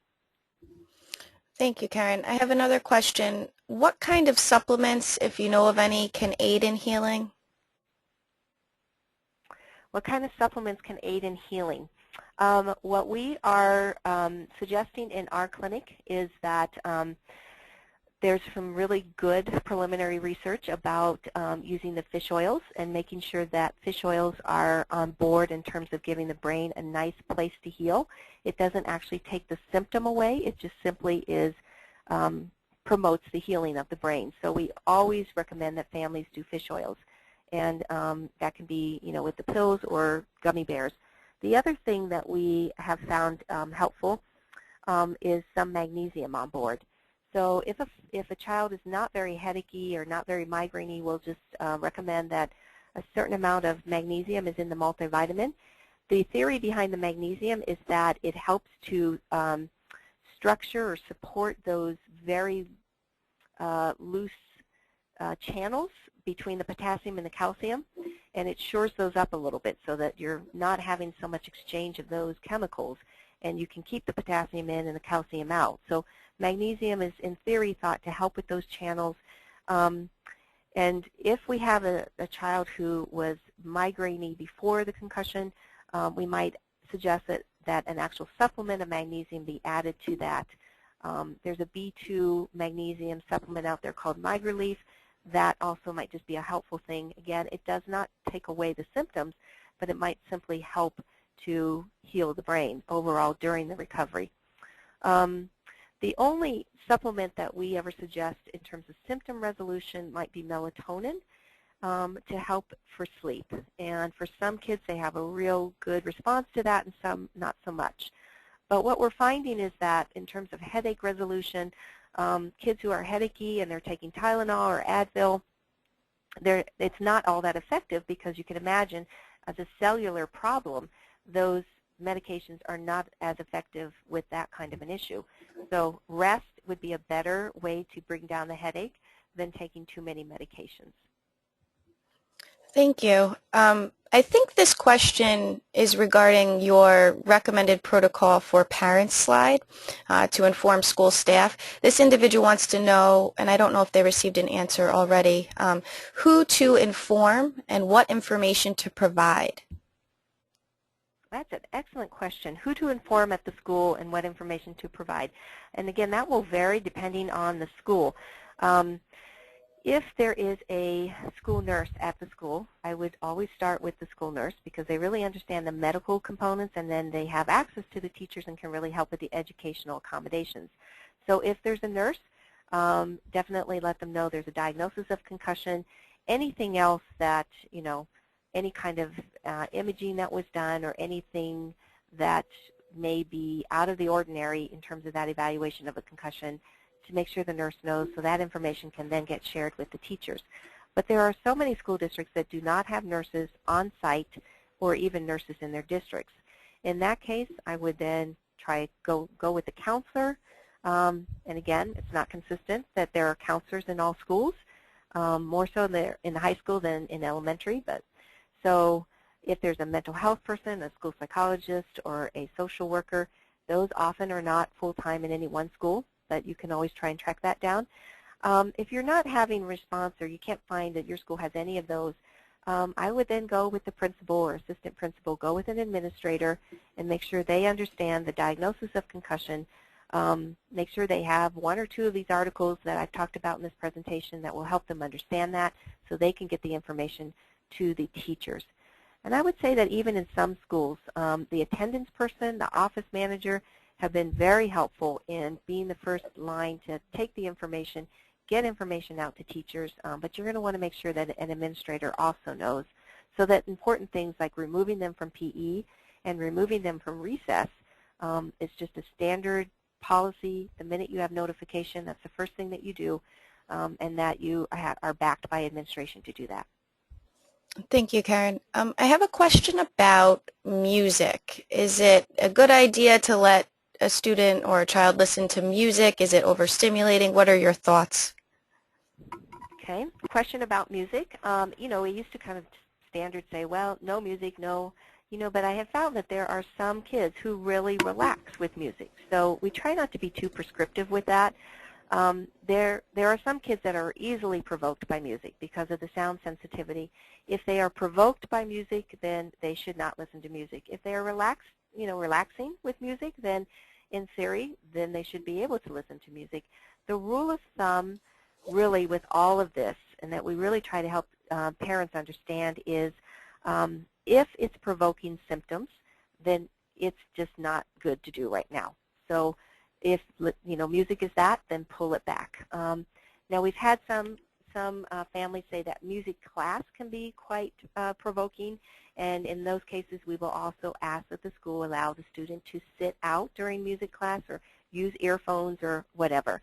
Thank you, Karen. I have another question. What kind of supplements, if you know of any, can aid in healing? What kind of supplements can aid in healing? What we are suggesting in our clinic is that there's some really good preliminary research about using the fish oils and making sure that fish oils are on board in terms of giving the brain a nice place to heal. It doesn't actually take the symptom away. It just simply promotes the healing of the brain. So we always recommend that families do fish oils. And that can be, with the pills or gummy bears. The other thing that we have found helpful is some magnesium on board. So if a child is not very headachy or not very migraine-y, we'll just recommend that a certain amount of magnesium is in the multivitamin. The theory behind the magnesium is that it helps to structure or support those very loose channels between the potassium and the calcium, and it shores those up a little bit so that you're not having so much exchange of those chemicals, and you can keep the potassium in and the calcium out. So magnesium is, in theory, thought to help with those channels. And if we have a child who was migraine-y before the concussion, we might suggest that an actual supplement of magnesium be added to that. There's a B2 magnesium supplement out there called MigraLeaf. That also might just be a helpful thing. Again, it does not take away the symptoms, but it might simply help to heal the brain overall during the recovery. The only supplement that we ever suggest in terms of symptom resolution might be melatonin to help for sleep. And for some kids, they have a real good response to that, and some not so much. But what we're finding is that in terms of headache resolution, kids who are headachy and they're taking Tylenol or Advil, it's not all that effective because you can imagine as a cellular problem, those medications are not as effective with that kind of an issue. So rest would be a better way to bring down the headache than taking too many medications. Thank you. I think this question is regarding your recommended protocol for parents slide to inform school staff. This individual wants to know, and I don't know if they received an answer already, who to inform and what information to provide. That's an excellent question. Who to inform at the school and what information to provide. And again, that will vary depending on the school. If there is a school nurse at the school, I would always start with the school nurse because they really understand the medical components, and then they have access to the teachers and can really help with the educational accommodations. So if there's a nurse, definitely let them know there's a diagnosis of concussion. Anything else that, you know, any kind of imaging that was done or anything that may be out of the ordinary in terms of that evaluation of a concussion, to make sure the nurse knows so that information can then get shared with the teachers. But there are so many school districts that do not have nurses on site or even nurses in their districts. In that case, I would then go with the counselor. And again, it's not consistent that there are counselors in all schools, more so in the high school than in elementary. But so if there's a mental health person, a school psychologist, or a social worker, those often are not full-time in any one school, but you can always try and track that down. If you're not having response or you can't find that your school has any of those, I would then go with the principal or assistant principal, go with an administrator, and make sure they understand the diagnosis of concussion. Make sure they have one or two of these articles that I've talked about in this presentation that will help them understand that so they can get the information to the teachers. And I would say that even in some schools, the attendance person, the office manager, have been very helpful in being the first line to take the information, get information out to teachers, but you're going to want to make sure that an administrator also knows, so that important things like removing them from PE and removing them from recess is just a standard policy. The minute you have notification, that's the first thing that you do, and that you are backed by administration to do that. Thank you, Karen. I have a question about music. Is it a good idea to let a student or a child listen to music? Is it overstimulating? What are your thoughts? Okay, question about music. You know, we used to kind of standard say, well, no music, no, you know, but I have found that there are some kids who really relax with music. So we try not to be too prescriptive with that. There are some kids that are easily provoked by music because of the sound sensitivity. If they are provoked by music, then they should not listen to music. If they are relaxing with music, then in theory, then they should be able to listen to music. The rule of thumb really with all of this, and that we really try to help parents understand, is if it's provoking symptoms, then it's just not good to do right now. So if music is that, then pull it back. Now we've had some families say that music class can be quite provoking, and in those cases we will also ask that the school allow the student to sit out during music class or use earphones or whatever.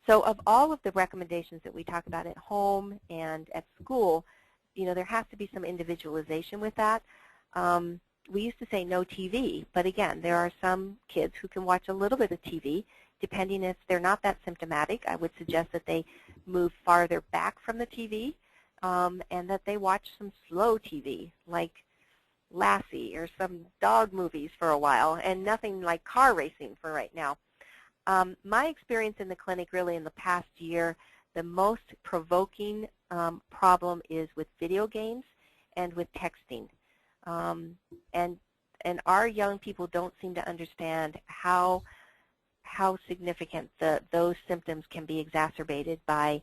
So of all of the recommendations that we talk about at home and at school, there has to be some individualization with that. We used to say no TV, but again, there are some kids who can watch a little bit of TV. Depending if they're not that symptomatic, I would suggest that they move farther back from the TV and that they watch some slow TV like Lassie or some dog movies for a while, and nothing like car racing for right now. My experience in the clinic really in the past year, the most provoking problem is with video games and with texting. And our young people don't seem to understand how significant those symptoms can be exacerbated by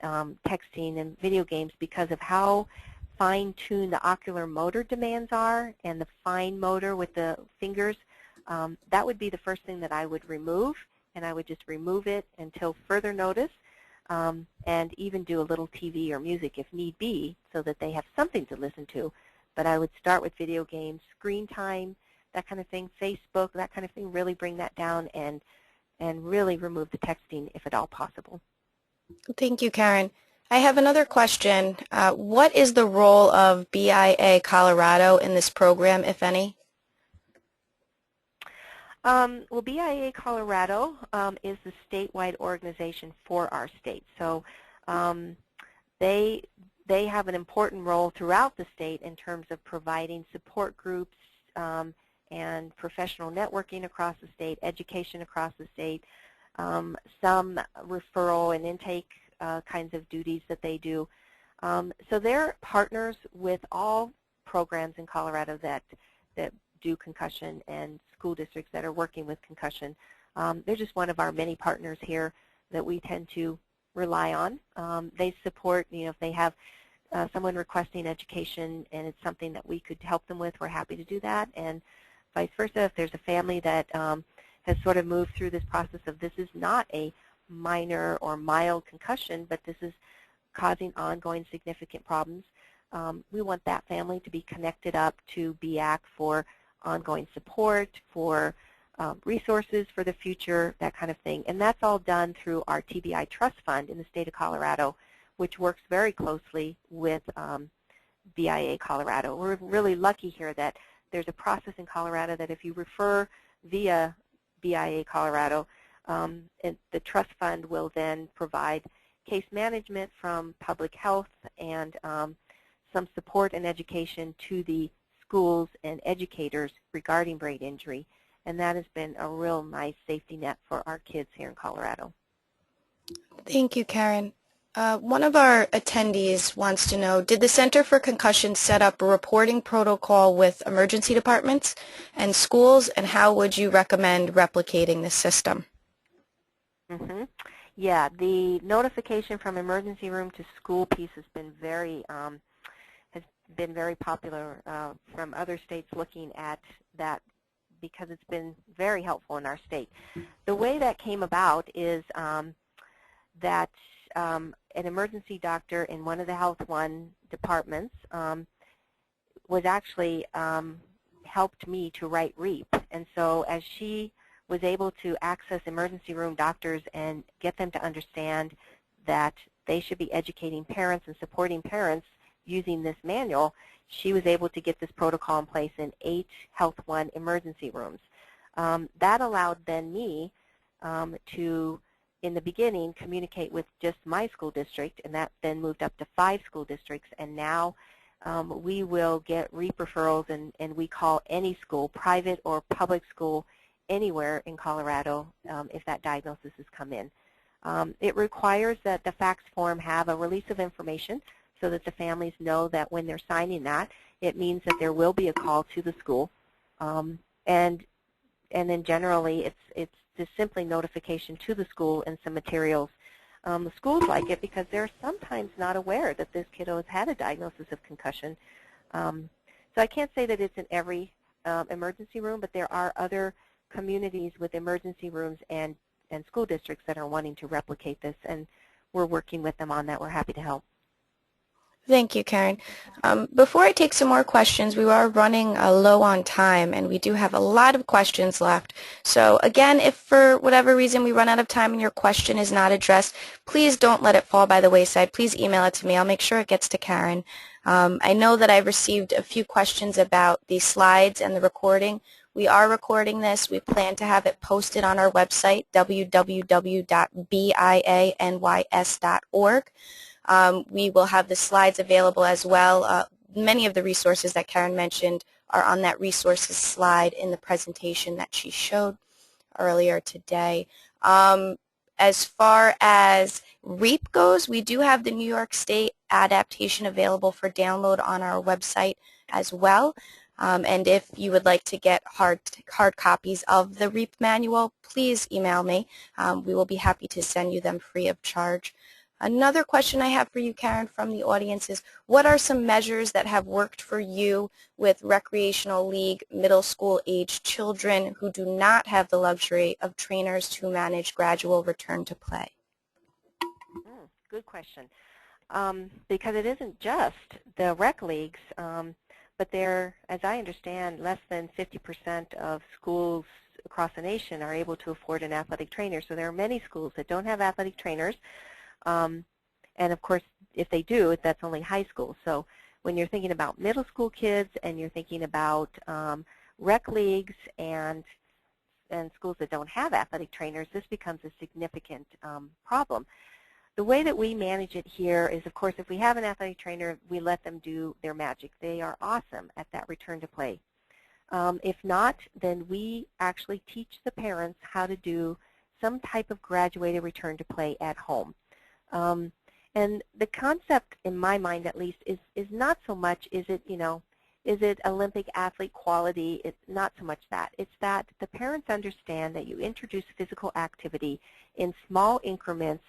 texting and video games because of how fine-tuned the ocular motor demands are and the fine motor with the fingers. That would be the first thing that I would remove, and I would just remove it until further notice, and even do a little TV or music if need be so that they have something to listen to. But I would start with video games, screen time, that kind of thing, Facebook, that kind of thing, really bring that down and really remove the texting if at all possible. Thank you, Karen. I have another question. What is the role of BIA Colorado in this program, if any? Well, BIA Colorado is the statewide organization for our state. So they have an important role throughout the state in terms of providing support groups and professional networking across the state, education across the state, some referral and intake kinds of duties that they do. So they're partners with all programs in Colorado that that do concussion and school districts that are working with concussion. They're just one of our many partners here that we tend to rely on. They support, if they have someone requesting education and it's something that we could help them with, we're happy to do that. And vice versa, if there's a family that has sort of moved through this process of this is not a minor or mild concussion, but this is causing ongoing significant problems, we want that family to be connected up to BAC for ongoing support, for resources for the future, that kind of thing. And that's all done through our TBI Trust Fund in the state of Colorado, which works very closely with BIA Colorado. We're really lucky here that there's a process in Colorado that if you refer via BIA Colorado, the trust fund will then provide case management from public health and some support and education to the schools and educators regarding brain injury. And that has been a real nice safety net for our kids here in Colorado. Thank you, Karen. One of our attendees wants to know, did the Center for Concussion set up a reporting protocol with emergency departments and schools, and how would you recommend replicating this system? Mm-hmm. Yeah, the notification from emergency room to school piece has been very popular from other states looking at that, because it's been very helpful in our state. The way that came about is that an emergency doctor in one of the Health One departments was actually helped me to write REAP. And so as she was able to access emergency room doctors and get them to understand that they should be educating parents and supporting parents using this manual, she was able to get this protocol in place in 8 Health One emergency rooms. That allowed then me to, in the beginning, communicate with just my school district, and that then moved up to 5 school districts, and now we will get REAP referrals, and we call any school, private or public school, anywhere in Colorado if that diagnosis has come in. It requires that the fax form have a release of information so that the families know that when they're signing that, it means that there will be a call to the school. And then generally it's just simply notification to the school and some materials. The schools like it because they're sometimes not aware that this kiddo has had a diagnosis of concussion. So I can't say that it's in every emergency room, but there are other communities with emergency rooms and school districts that are wanting to replicate this, and we're working with them on that. We're happy to help. Thank you, Karen. Before I take some more questions, we are running low on time, and we do have a lot of questions left. So again, if for whatever reason we run out of time and your question is not addressed, please don't let it fall by the wayside. Please email it to me. I'll make sure it gets to Karen. I know that I've received a few questions about the slides and the recording. We are recording this. We plan to have it posted on our website, www.bianys.org. We will have the slides available as well. Many of the resources that Karen mentioned are on that resources slide in the presentation that she showed earlier today. As far as REAP goes, we do have the New York State adaptation available for download on our website as well. And if you would like to get hard copies of the REAP manual, please email me. We will be happy to send you them free of charge. Another question I have for you, Karen, from the audience is, what are some measures that have worked for you with recreational league middle school age children who do not have the luxury of trainers to manage gradual return to play? Good question. Because it isn't just the rec leagues, but there, as I understand, less than 50% of schools across the nation are able to afford an athletic trainer. So there are many schools that don't have athletic trainers. And of course, if they do, that's only high school. So when you're thinking about middle school kids and you're thinking about rec leagues and schools that don't have athletic trainers, this becomes a significant problem. The way that we manage it here is, of course, if we have an athletic trainer, we let them do their magic. They are awesome at that return to play. If not, then we actually teach the parents how to do some type of graduated return to play at home. And the concept, in my mind at least, is not so much is it, Is it Olympic athlete quality? It's not so much that. It's that the parents understand that you introduce physical activity in small increments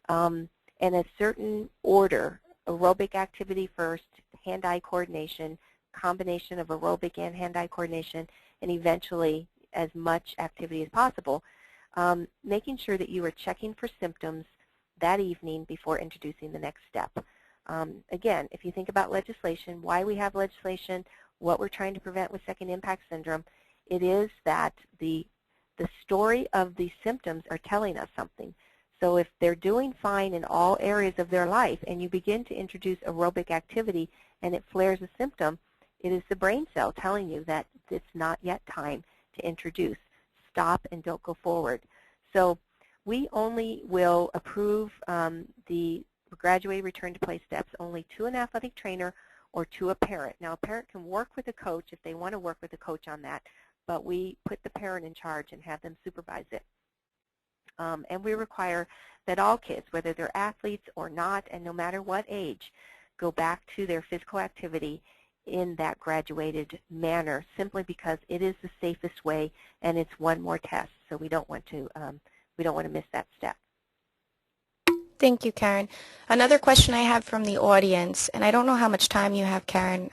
in a certain order. Aerobic activity first, hand-eye coordination, combination of aerobic and hand-eye coordination, and eventually as much activity as possible, making sure that you are checking for symptoms that evening before introducing the next step. Again, if you think about legislation, why we have legislation, what we're trying to prevent with second impact syndrome, it is that the story of the symptoms are telling us something. So if they're doing fine in all areas of their life and you begin to introduce aerobic activity and it flares a symptom, it is the brain cell telling you that it's not yet time to introduce. Stop and don't go forward. So we only will approve the graduated return to play steps only to an athletic trainer or to a parent. Now, a parent can work with a coach if they want to work with a coach on that, but we put the parent in charge and have them supervise it. And we require that all kids, whether they're athletes or not, and no matter what age, go back to their physical activity in that graduated manner, simply because it is the safest way and it's one more test. So we don't want to miss that step. Thank you, Karen. Another question I have from the audience, and I don't know how much time you have, Karen.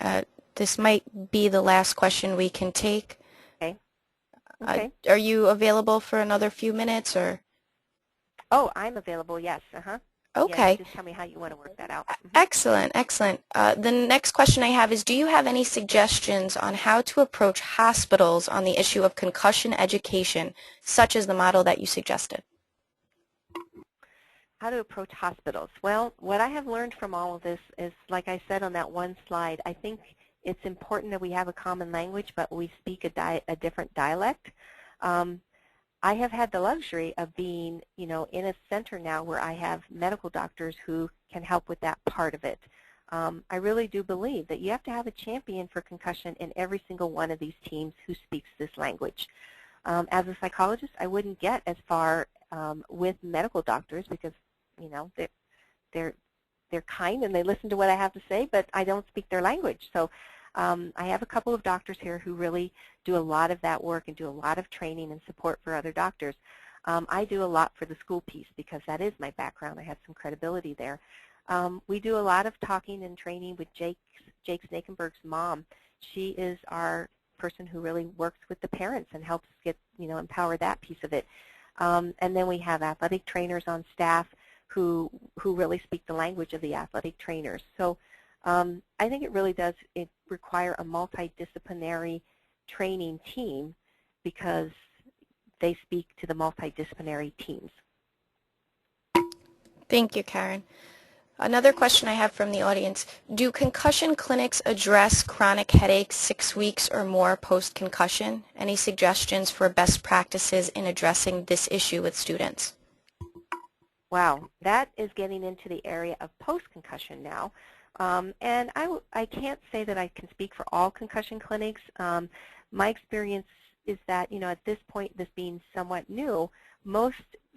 This might be the last question we can take. Okay. Okay. Are you available for another few minutes, or? Oh, I'm available, yes. Okay. Yes, just tell me how you want to work that out. Excellent, excellent. The next question I have is, do you have any suggestions on how to approach hospitals on the issue of concussion education, such as the model that you suggested? How to approach hospitals. Well, what I have learned from all of this is, like I said on that one slide, I think it's important that we have a common language, but we speak a different dialect. I have had the luxury of being, in a center now where I have medical doctors who can help with that part of it. I really do believe that you have to have a champion for concussion in every single one of these teams who speaks this language. As a psychologist, I wouldn't get as far with medical doctors because, they're kind and they listen to what I have to say, but I don't speak their language. So I have a couple of doctors here who really do a lot of that work and do a lot of training and support for other doctors. I do a lot for the school piece because that is my background. I have some credibility there. We do a lot of talking and training with Jake Snakenberg's mom. She is our person who really works with the parents and helps get, empower that piece of it. And then we have athletic trainers on staff who really speak the language of the athletic trainers. So I think it really does require a multidisciplinary training team because they speak to the multidisciplinary teams. Thank you, Karen. Another question I have from the audience, do concussion clinics address chronic headaches 6 weeks or more post-concussion? Any suggestions for best practices in addressing this issue with students? Wow, that is getting into the area of post-concussion now. And I can't say that I can speak for all concussion clinics. My experience is that, at this point, this being somewhat new, most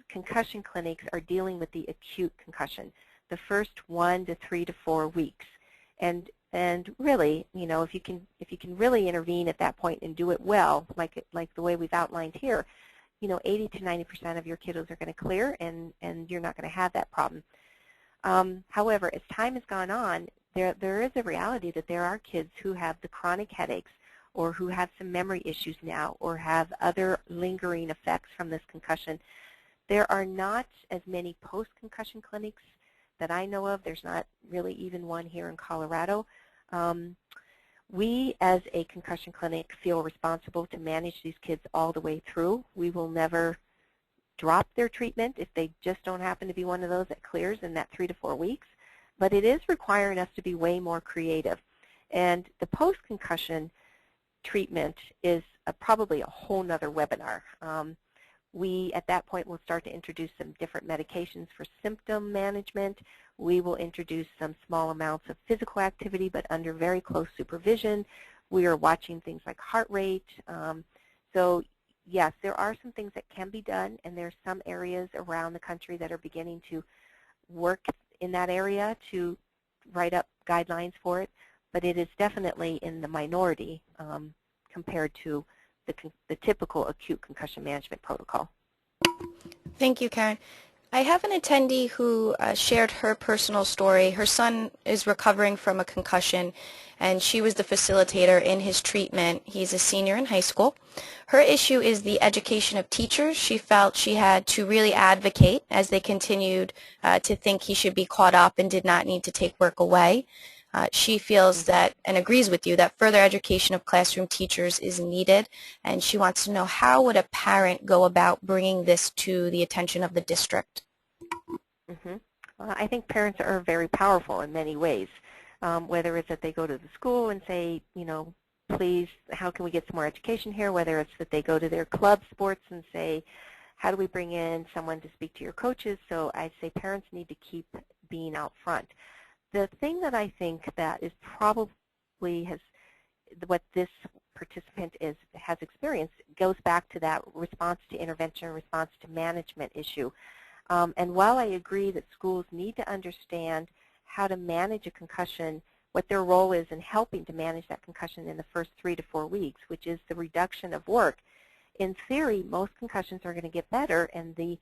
concussion clinics are dealing with the acute concussion, the first 1 to 3 to 4 weeks. And really, if you can really intervene at that point and do it well, like the way we've outlined here, 80 to 90% of your kiddos are going to clear, and you're not going to have that problem. However, as time has gone on, there is a reality that there are kids who have the chronic headaches or who have some memory issues now or have other lingering effects from this concussion. There are not as many post-concussion clinics that I know of. There's not really even one here in Colorado. We, as a concussion clinic, feel responsible to manage these kids all the way through. We will never drop their treatment if they just don't happen to be one of those that clears in that 3 to 4 weeks. But it is requiring us to be way more creative. And the post-concussion treatment is probably a whole nother webinar. We, at that point, will start to introduce some different medications for symptom management. We will introduce some small amounts of physical activity, but under very close supervision. We are watching things like heart rate. So, yes, there are some things that can be done, and there's some areas around the country that are beginning to work in that area to write up guidelines for it. but it is definitely in the minority compared to the typical acute concussion management protocol. Thank you, Karen. I have an attendee who shared her personal story. Her son is recovering from a concussion, and she was the facilitator in his treatment. He's a senior in high school. Her issue is the education of teachers. She felt she had to really advocate as they continued to think he should be caught up and did not need to take work away. She feels that, and agrees with you, that further education of classroom teachers is needed, and she wants to know, how would a parent go about bringing this to the attention of the district? I think parents are very powerful in many ways, whether it's that they go to the school and say, please, how can we get some more education here, whether it's that they go to their club sports and say, how do we bring in someone to speak to your coaches? So I say parents need to keep being out front. The thing that I think that is probably what this participant has experienced goes back to that response to intervention, response to management issue. And while I agree that schools need to understand how to manage a concussion, what their role is in helping to manage that concussion in the first 3 to 4 weeks, which is the reduction of work, in theory, most concussions are going to get better, and the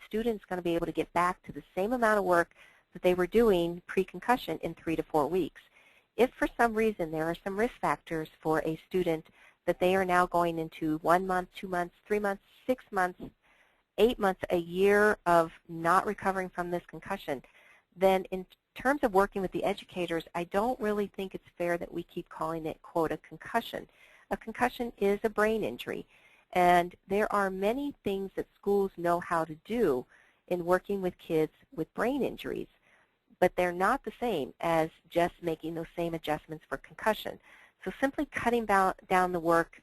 student's going to be able to get back to the same amount of work that they were doing pre-concussion in 3 to 4 weeks. If for some reason there are some risk factors for a student that they are now going into 1 month, 2 months, 3 months, 6 months, 8 months, a year of not recovering from this concussion, then in terms of working with the educators, I don't really think it's fair that we keep calling it, quote, a concussion. A concussion is a brain injury, and there are many things that schools know how to do in working with kids with brain injuries, but they're not the same as just making those same adjustments for concussion. So simply cutting down the work,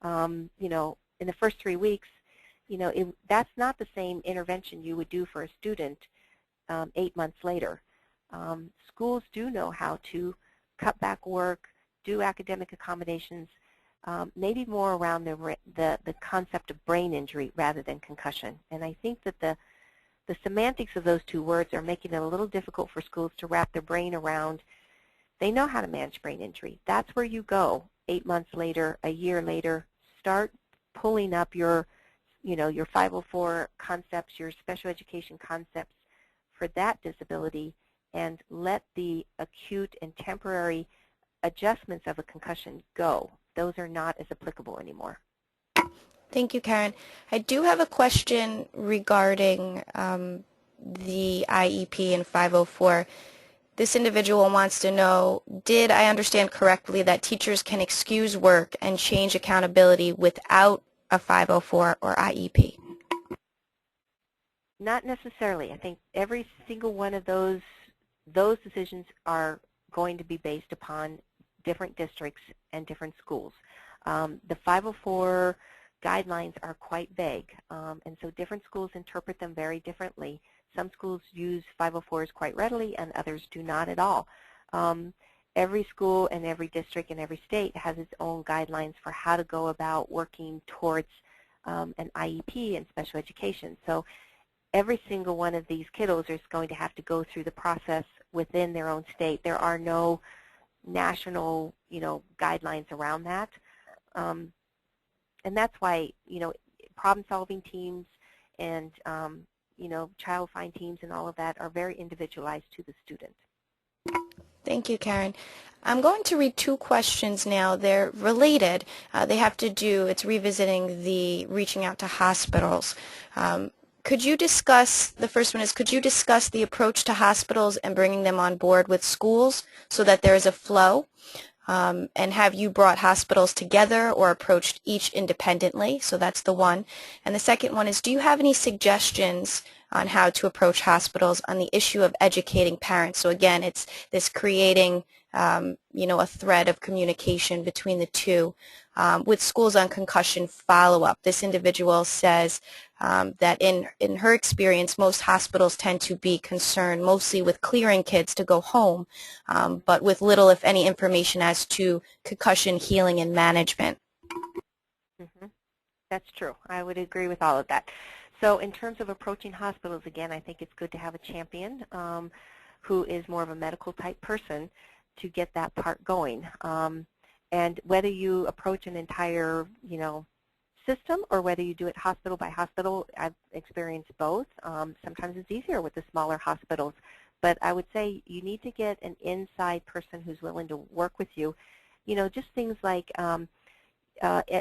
in the first 3 weeks, that's not the same intervention you would do for a student 8 months later. Schools do know how to cut back work, do academic accommodations, maybe more around the concept of brain injury rather than concussion. And I think that the semantics of those two words are making it a little difficult for schools to wrap their brain around. They know how to manage brain injury. That's where you go 8 months later, a year later, start pulling up your 504 concepts, your special education concepts for that disability, and let the acute and temporary adjustments of a concussion go. Those are not as applicable anymore. Thank you, Karen. I do have a question regarding the IEP and 504. This individual wants to know, did I understand correctly that teachers can excuse work and change accountability without a 504 or IEP? Not necessarily. I think every single one of those decisions are going to be based upon different districts and different schools. The 504 guidelines are quite vague, and so different schools interpret them very differently. Some schools use 504s quite readily, and others do not at all. Every school and every district and every state has its own guidelines for how to go about working towards an IEP and special education. So every single one of these kiddos is going to have to go through the process within their own state. There are no national, guidelines around that. And that's why, problem-solving teams and, child find teams and all of that are very individualized to the student. Thank you, Karen. I'm going to read 2 questions now. They're related. They have to do, it's revisiting the reaching out to hospitals. Could you discuss, the first one is, could you discuss the approach to hospitals and bringing them on board with schools so that there is a flow? And have you brought hospitals together or approached each independently? So that's the one. And the second one is, do you have any suggestions on how to approach hospitals on the issue of educating parents? So again, it's this creating, a thread of communication between the two. With schools on concussion follow-up, this individual says that in her experience, most hospitals tend to be concerned mostly with clearing kids to go home, but with little, if any, information as to concussion healing and management. Mm-hmm. That's true. I would agree with all of that. So in terms of approaching hospitals, again, I think it's good to have a champion who is more of a medical type person to get that part going. And whether you approach an entire, system or whether you do it hospital by hospital, I've experienced both. Sometimes it's easier with the smaller hospitals, but I would say you need to get an inside person who's willing to work with you. Just things like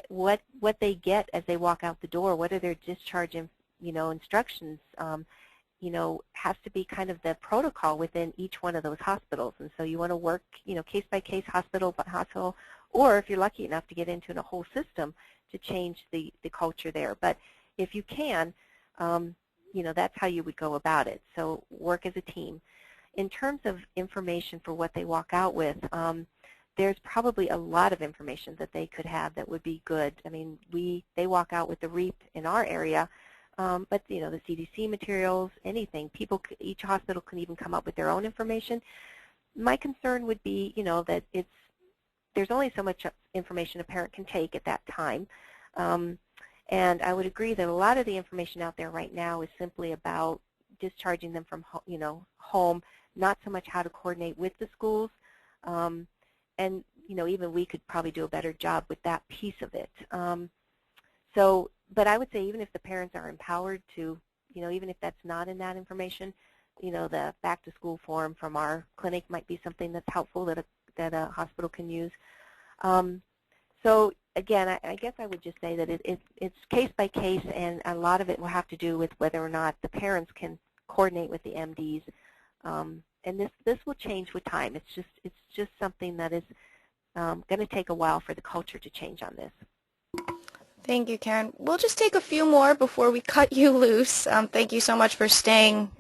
what they get as they walk out the door, what are their discharge instructions, has to be kind of the protocol within each one of those hospitals. And so you want to work, case by case, hospital by hospital, or if you're lucky enough to get into a whole system to change the culture there. But if you can, that's how you would go about it. So work as a team. In terms of information for what they walk out with, there's probably a lot of information that they could have that would be good. I mean, they walk out with the REAP in our area, but the CDC materials, anything. Each hospital can even come up with their own information. My concern would be, that there's only so much information a parent can take at that time. And I would agree that a lot of the information out there right now is simply about discharging them from, home, not so much how to coordinate with the schools. And, even we could probably do a better job with that piece of it. But I would say even if the parents are empowered to, even if that's not in that information, the back-to-school form from our clinic might be something that's helpful that a hospital can use. So again, I guess I would just say that it's case by case, and a lot of it will have to do with whether or not the parents can coordinate with the MDs. And this will change with time. It's just something that is going to take a while for the culture to change on this. Thank you, Karen. We'll just take a few more before we cut you loose. Thank you so much for staying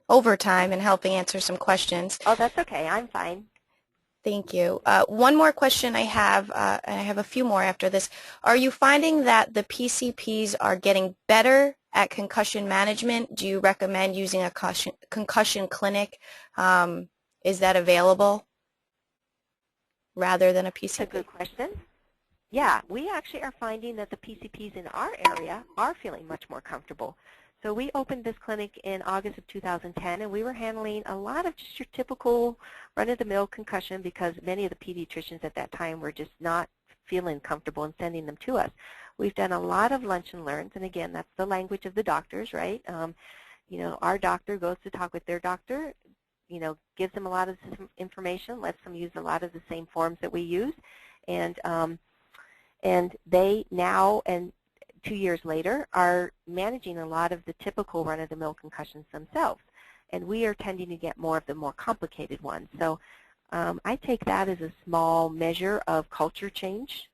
overtime and helping answer some questions. Oh, that's okay. I'm fine. Thank you. One more question I have, and I have a few more after this. Are you finding that the PCPs are getting better at concussion management? Do you recommend using a concussion clinic? Is that available rather than a PCP? That's a good question. Yeah, we actually are finding that the PCPs in our area are feeling much more comfortable. So we opened this clinic in August of 2010, and we were handling a lot of just your typical run-of-the-mill concussion because many of the pediatricians at that time were just not feeling comfortable in sending them to us. We've done a lot of lunch and learns, and again, that's the language of the doctors, right? Our doctor goes to talk with their doctor, gives them a lot of information, lets them use a lot of the same forms that we use, and they now, and 2 years later, are managing a lot of the typical run-of-the-mill concussions themselves. And we are tending to get more of the more complicated ones. So I take that as a small measure of culture change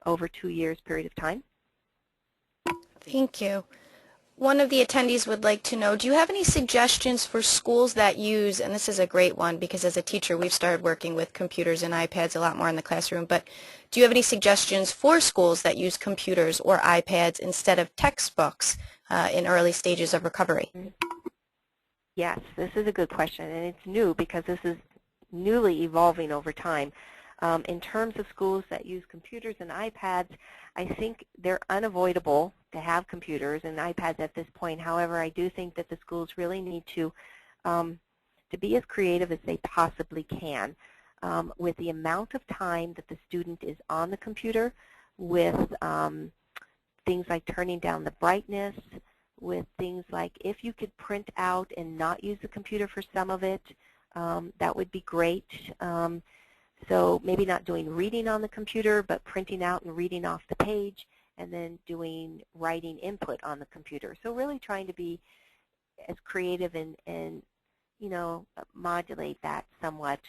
over 2 years period of time. Thank you. One of the attendees would like to know, do you have any suggestions for schools that use, and this is a great one because as a teacher we've started working with computers and iPads a lot more in the classroom, but do you have any suggestions for schools that use computers or iPads instead of textbooks in early stages of recovery? Yes, this is a good question, and it's new because this is newly evolving over time. In terms of schools that use computers and iPads, I think they're unavoidable to have computers and iPads at this point. However, I do think that the schools really need to be as creative as they possibly can with the amount of time that the student is on the computer, with things like turning down the brightness, with things like if you could print out and not use the computer for some of it, that would be great. So maybe not doing reading on the computer, but printing out and reading off the page, and then doing writing input on the computer. So really trying to be as creative and modulate that somewhat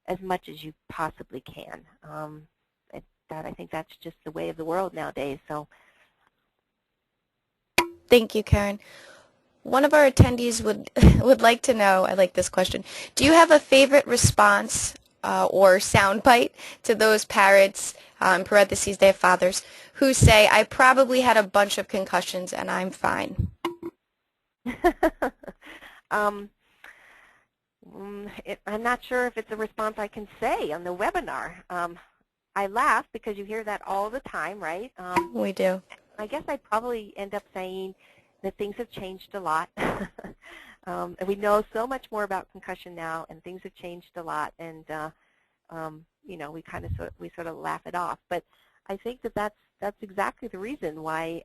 as much as you possibly can. I think that's just the way of the world nowadays. So. Thank you, Karen. One of our attendees would like to know, I like this question, do you have a favorite response or soundbite to those parents, in parentheses they have fathers, who say, I probably had a bunch of concussions and I'm fine? I'm not sure if it's a response I can say on the webinar. I laugh because you hear that all the time, right? We do. I guess I'd probably end up saying that things have changed a lot. And we know so much more about concussion now, and things have changed a lot, and you know, we sort of laugh it off. But I think that that's exactly the reason why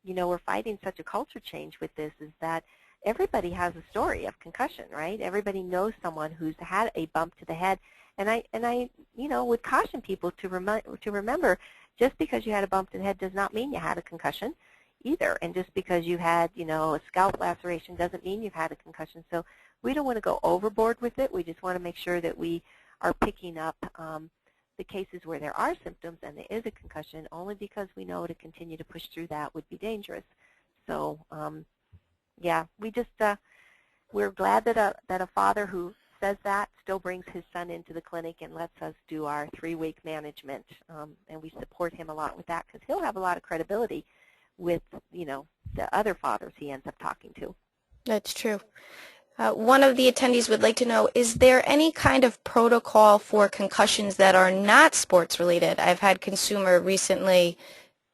you know, we're fighting such a culture change with this, is that everybody has a story of concussion, right? Everybody knows someone who's had a bump to the head, and I you know, would caution people to remember, just because you had a bump to the head does not mean you had a concussion either, and just because you had, you know, a scalp laceration doesn't mean you've had a concussion. So we don't want to go overboard with it. We just want to make sure that we are picking up the cases where there are symptoms and there is a concussion, only because we know to continue to push through that would be dangerous. So yeah, we just we're glad that a father who says that still brings his son into the clinic and lets us do our 3-week management, and we support him a lot with that, because he'll have a lot of credibility with, you know, the other fathers he ends up talking to. That's true. One of the attendees would like to know, is there any kind of protocol for concussions that are not sports related? I've had consumer recently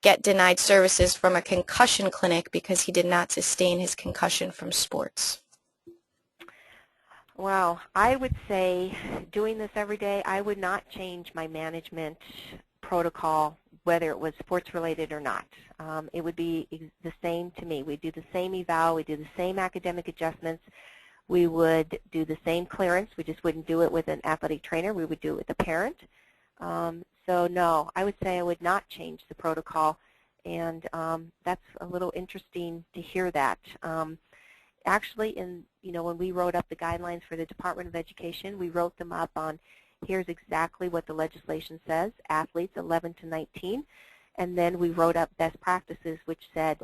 get denied services from a concussion clinic because he did not sustain his concussion from sports. Well, I would say, doing this every day, I would not change my management protocol, whether it was sports related or not. It would be the same to me. We do the same eval, we do the same academic adjustments, we would do the same clearance. We just wouldn't do it with an athletic trainer. We would do it with a parent. So no, I would say I would not change the protocol, and that's a little interesting to hear that. Actually, when we wrote up the guidelines for the Department of Education, we wrote them up on, here's exactly what the legislation says, athletes 11 to 19, and then we wrote up best practices, which said,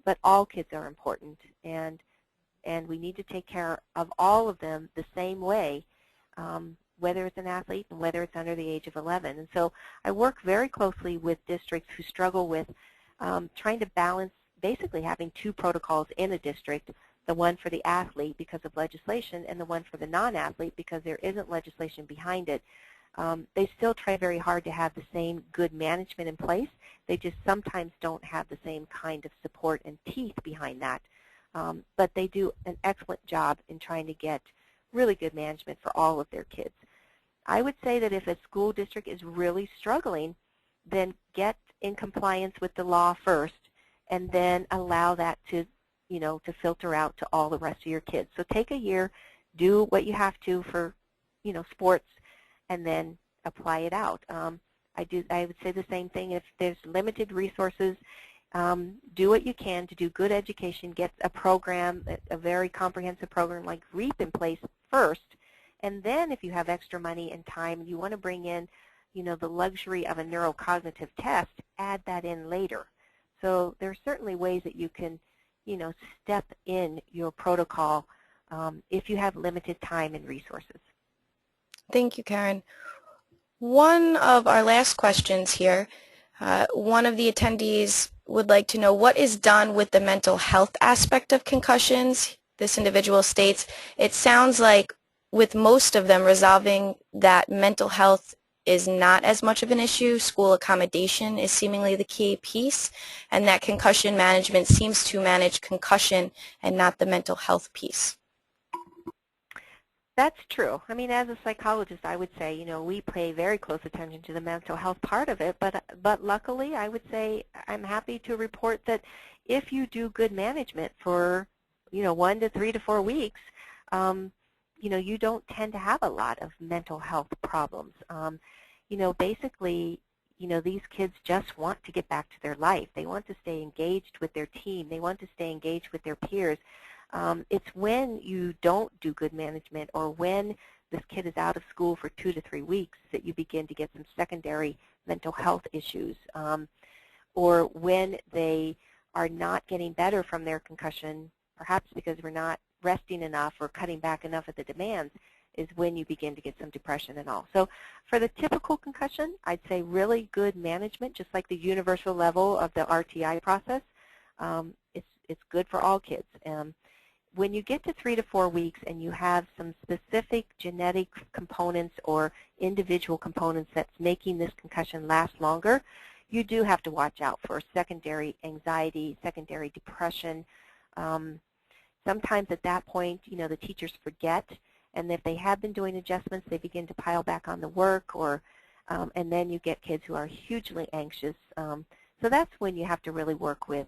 but all kids are important, and we need to take care of all of them the same way, whether it's an athlete and whether it's under the age of 11. And so I work very closely with districts who struggle with trying to balance basically having 2 protocols in a district, the one for the athlete because of legislation and the one for the non-athlete because there isn't legislation behind it. They still try very hard to have the same good management in place. They just sometimes don't have the same kind of support and teeth behind that. But they do an excellent job in trying to get really good management for all of their kids. I would say that if a school district is really struggling, then get in compliance with the law first, and then allow that to, to filter out to all the rest of your kids. So take a year, do what you have to for, sports, and then apply it out. I would say the same thing. If there's limited resources, do what you can to do good education, get a program, a very comprehensive program like REAP in place first, and then if you have extra money and time, you want to bring in, the luxury of a neurocognitive test, add that in later. So there are certainly ways that you can, step in your protocol if you have limited time and resources. Thank you, Karen. One of our last questions here, one of the attendees would like to know what is done with the mental health aspect of concussions. This individual states, it sounds like with most of them resolving that mental health is not as much of an issue. School accommodation is seemingly the key piece, and that concussion management seems to manage concussion and not the mental health piece. That's true. I mean, as a psychologist, I would say, we pay very close attention to the mental health part of it, but luckily, I would say I'm happy to report that if you do good management for, 1 to 3 to 4 weeks, you don't tend to have a lot of mental health problems. Basically, these kids just want to get back to their life. They want to stay engaged with their team. They want to stay engaged with their peers. It's when you don't do good management or when this kid is out of school for 2 to 3 weeks that you begin to get some secondary mental health issues, or when they are not getting better from their concussion, perhaps because we're not resting enough or cutting back enough at the demands, is when you begin to get some depression and all. So for the typical concussion, I'd say really good management, just like the universal level of the RTI process. It's good for all kids. When you get to 3 to 4 weeks and you have some specific genetic components or individual components that's making this concussion last longer, you do have to watch out for secondary anxiety, secondary depression. Sometimes at that point, the teachers forget, and if they have been doing adjustments, they begin to pile back on the work, or and then you get kids who are hugely anxious. So that's when you have to really work with,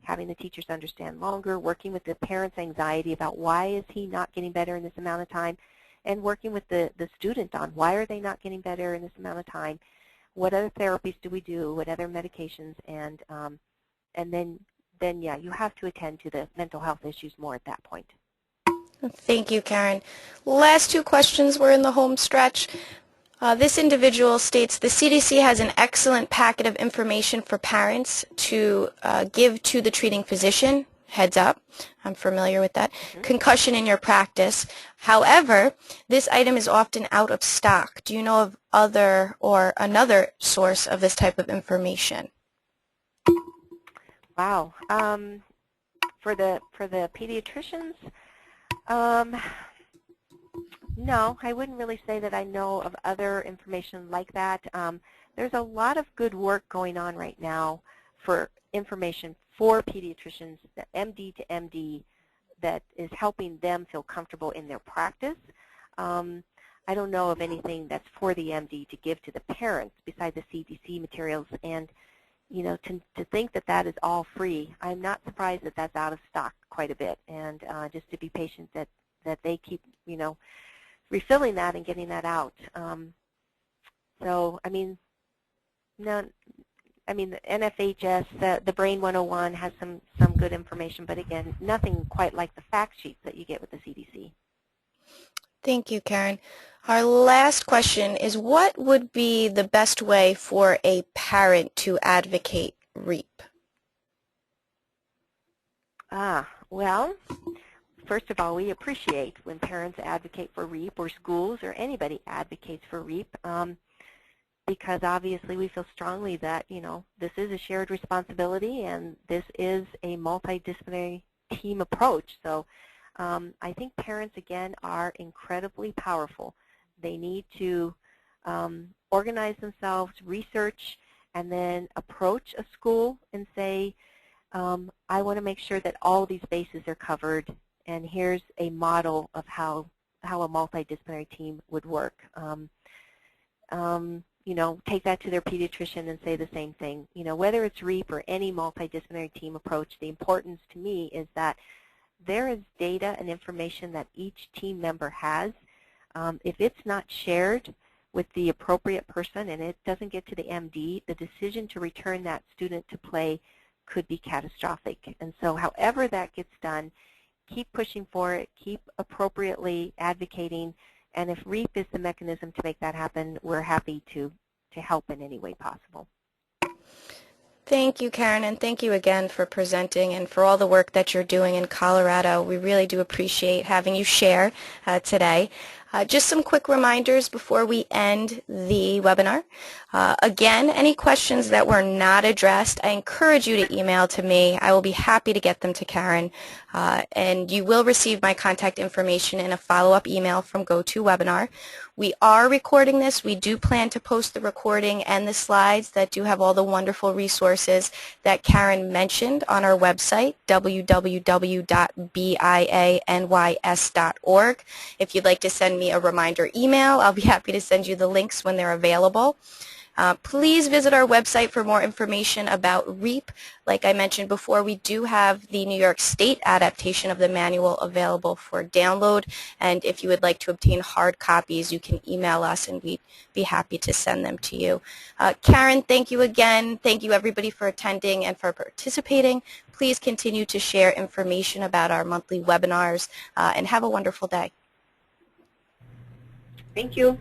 having the teachers understand longer, working with the parents' anxiety about why is he not getting better in this amount of time, and working with the student on why are they not getting better in this amount of time, what other therapies do we do, what other medications, and then yeah, you have to attend to the mental health issues more at that point. Thank you, Karen. Last two questions were in the home stretch. This individual states the CDC has an excellent packet of information for parents to give to the treating physician. Heads up, I'm familiar with that. Concussion in your practice. However, this item is often out of stock. Do you know of another source of this type of information? Wow. For the pediatricians, no, I wouldn't really say that I know of other information like that. There's a lot of good work going on right now for information for pediatricians, the MD to MD, that is helping them feel comfortable in their practice. I don't know of anything that's for the MD to give to the parents besides the CDC materials. And to think that that is all free, I'm not surprised that that's out of stock quite a bit. And just to be patient that they keep, refilling that and getting that out. So, the NFHS, the Brain 101 has some good information, but again, nothing quite like the fact sheets that you get with the CDC. Thank you, Karen. Our last question is, what would be the best way for a parent to advocate REAP? Well, first of all, we appreciate when parents advocate for REAP, or schools or anybody advocates for REAP, because obviously we feel strongly that, this is a shared responsibility and this is a multidisciplinary team approach. So I think parents, again, are incredibly powerful. They need to organize themselves, research, and then approach a school and say, I want to make sure that all these bases are covered, and here's a model of how a multidisciplinary team would work. Take that to their pediatrician and say the same thing. Whether it's REAP or any multidisciplinary team approach, the importance to me is that there is data and information that each team member has. If it's not shared with the appropriate person and it doesn't get to the MD, the decision to return that student to play could be catastrophic. And so however that gets done, keep pushing for it, keep appropriately advocating, and if REAP is the mechanism to make that happen, we're happy to help in any way possible. Thank you, Karen, and thank you again for presenting and for all the work that you're doing in Colorado. We really do appreciate having you share today. Just some quick reminders before we end the webinar. Again, any questions that were not addressed, I encourage you to email to me. I will be happy to get them to Karen. And you will receive my contact information in a follow-up email from GoToWebinar. We are recording this. We do plan to post the recording and the slides that do have all the wonderful resources that Karen mentioned on our website, www.bianys.org. If you'd like to send me a reminder email, I'll be happy to send you the links when they're available. Please visit our website for more information about REAP. Like I mentioned before, we do have the New York State adaptation of the manual available for download, and if you would like to obtain hard copies, you can email us and we'd be happy to send them to you. Karen, thank you again. Thank you everybody for attending and for participating. Please continue to share information about our monthly webinars, and have a wonderful day. Thank you.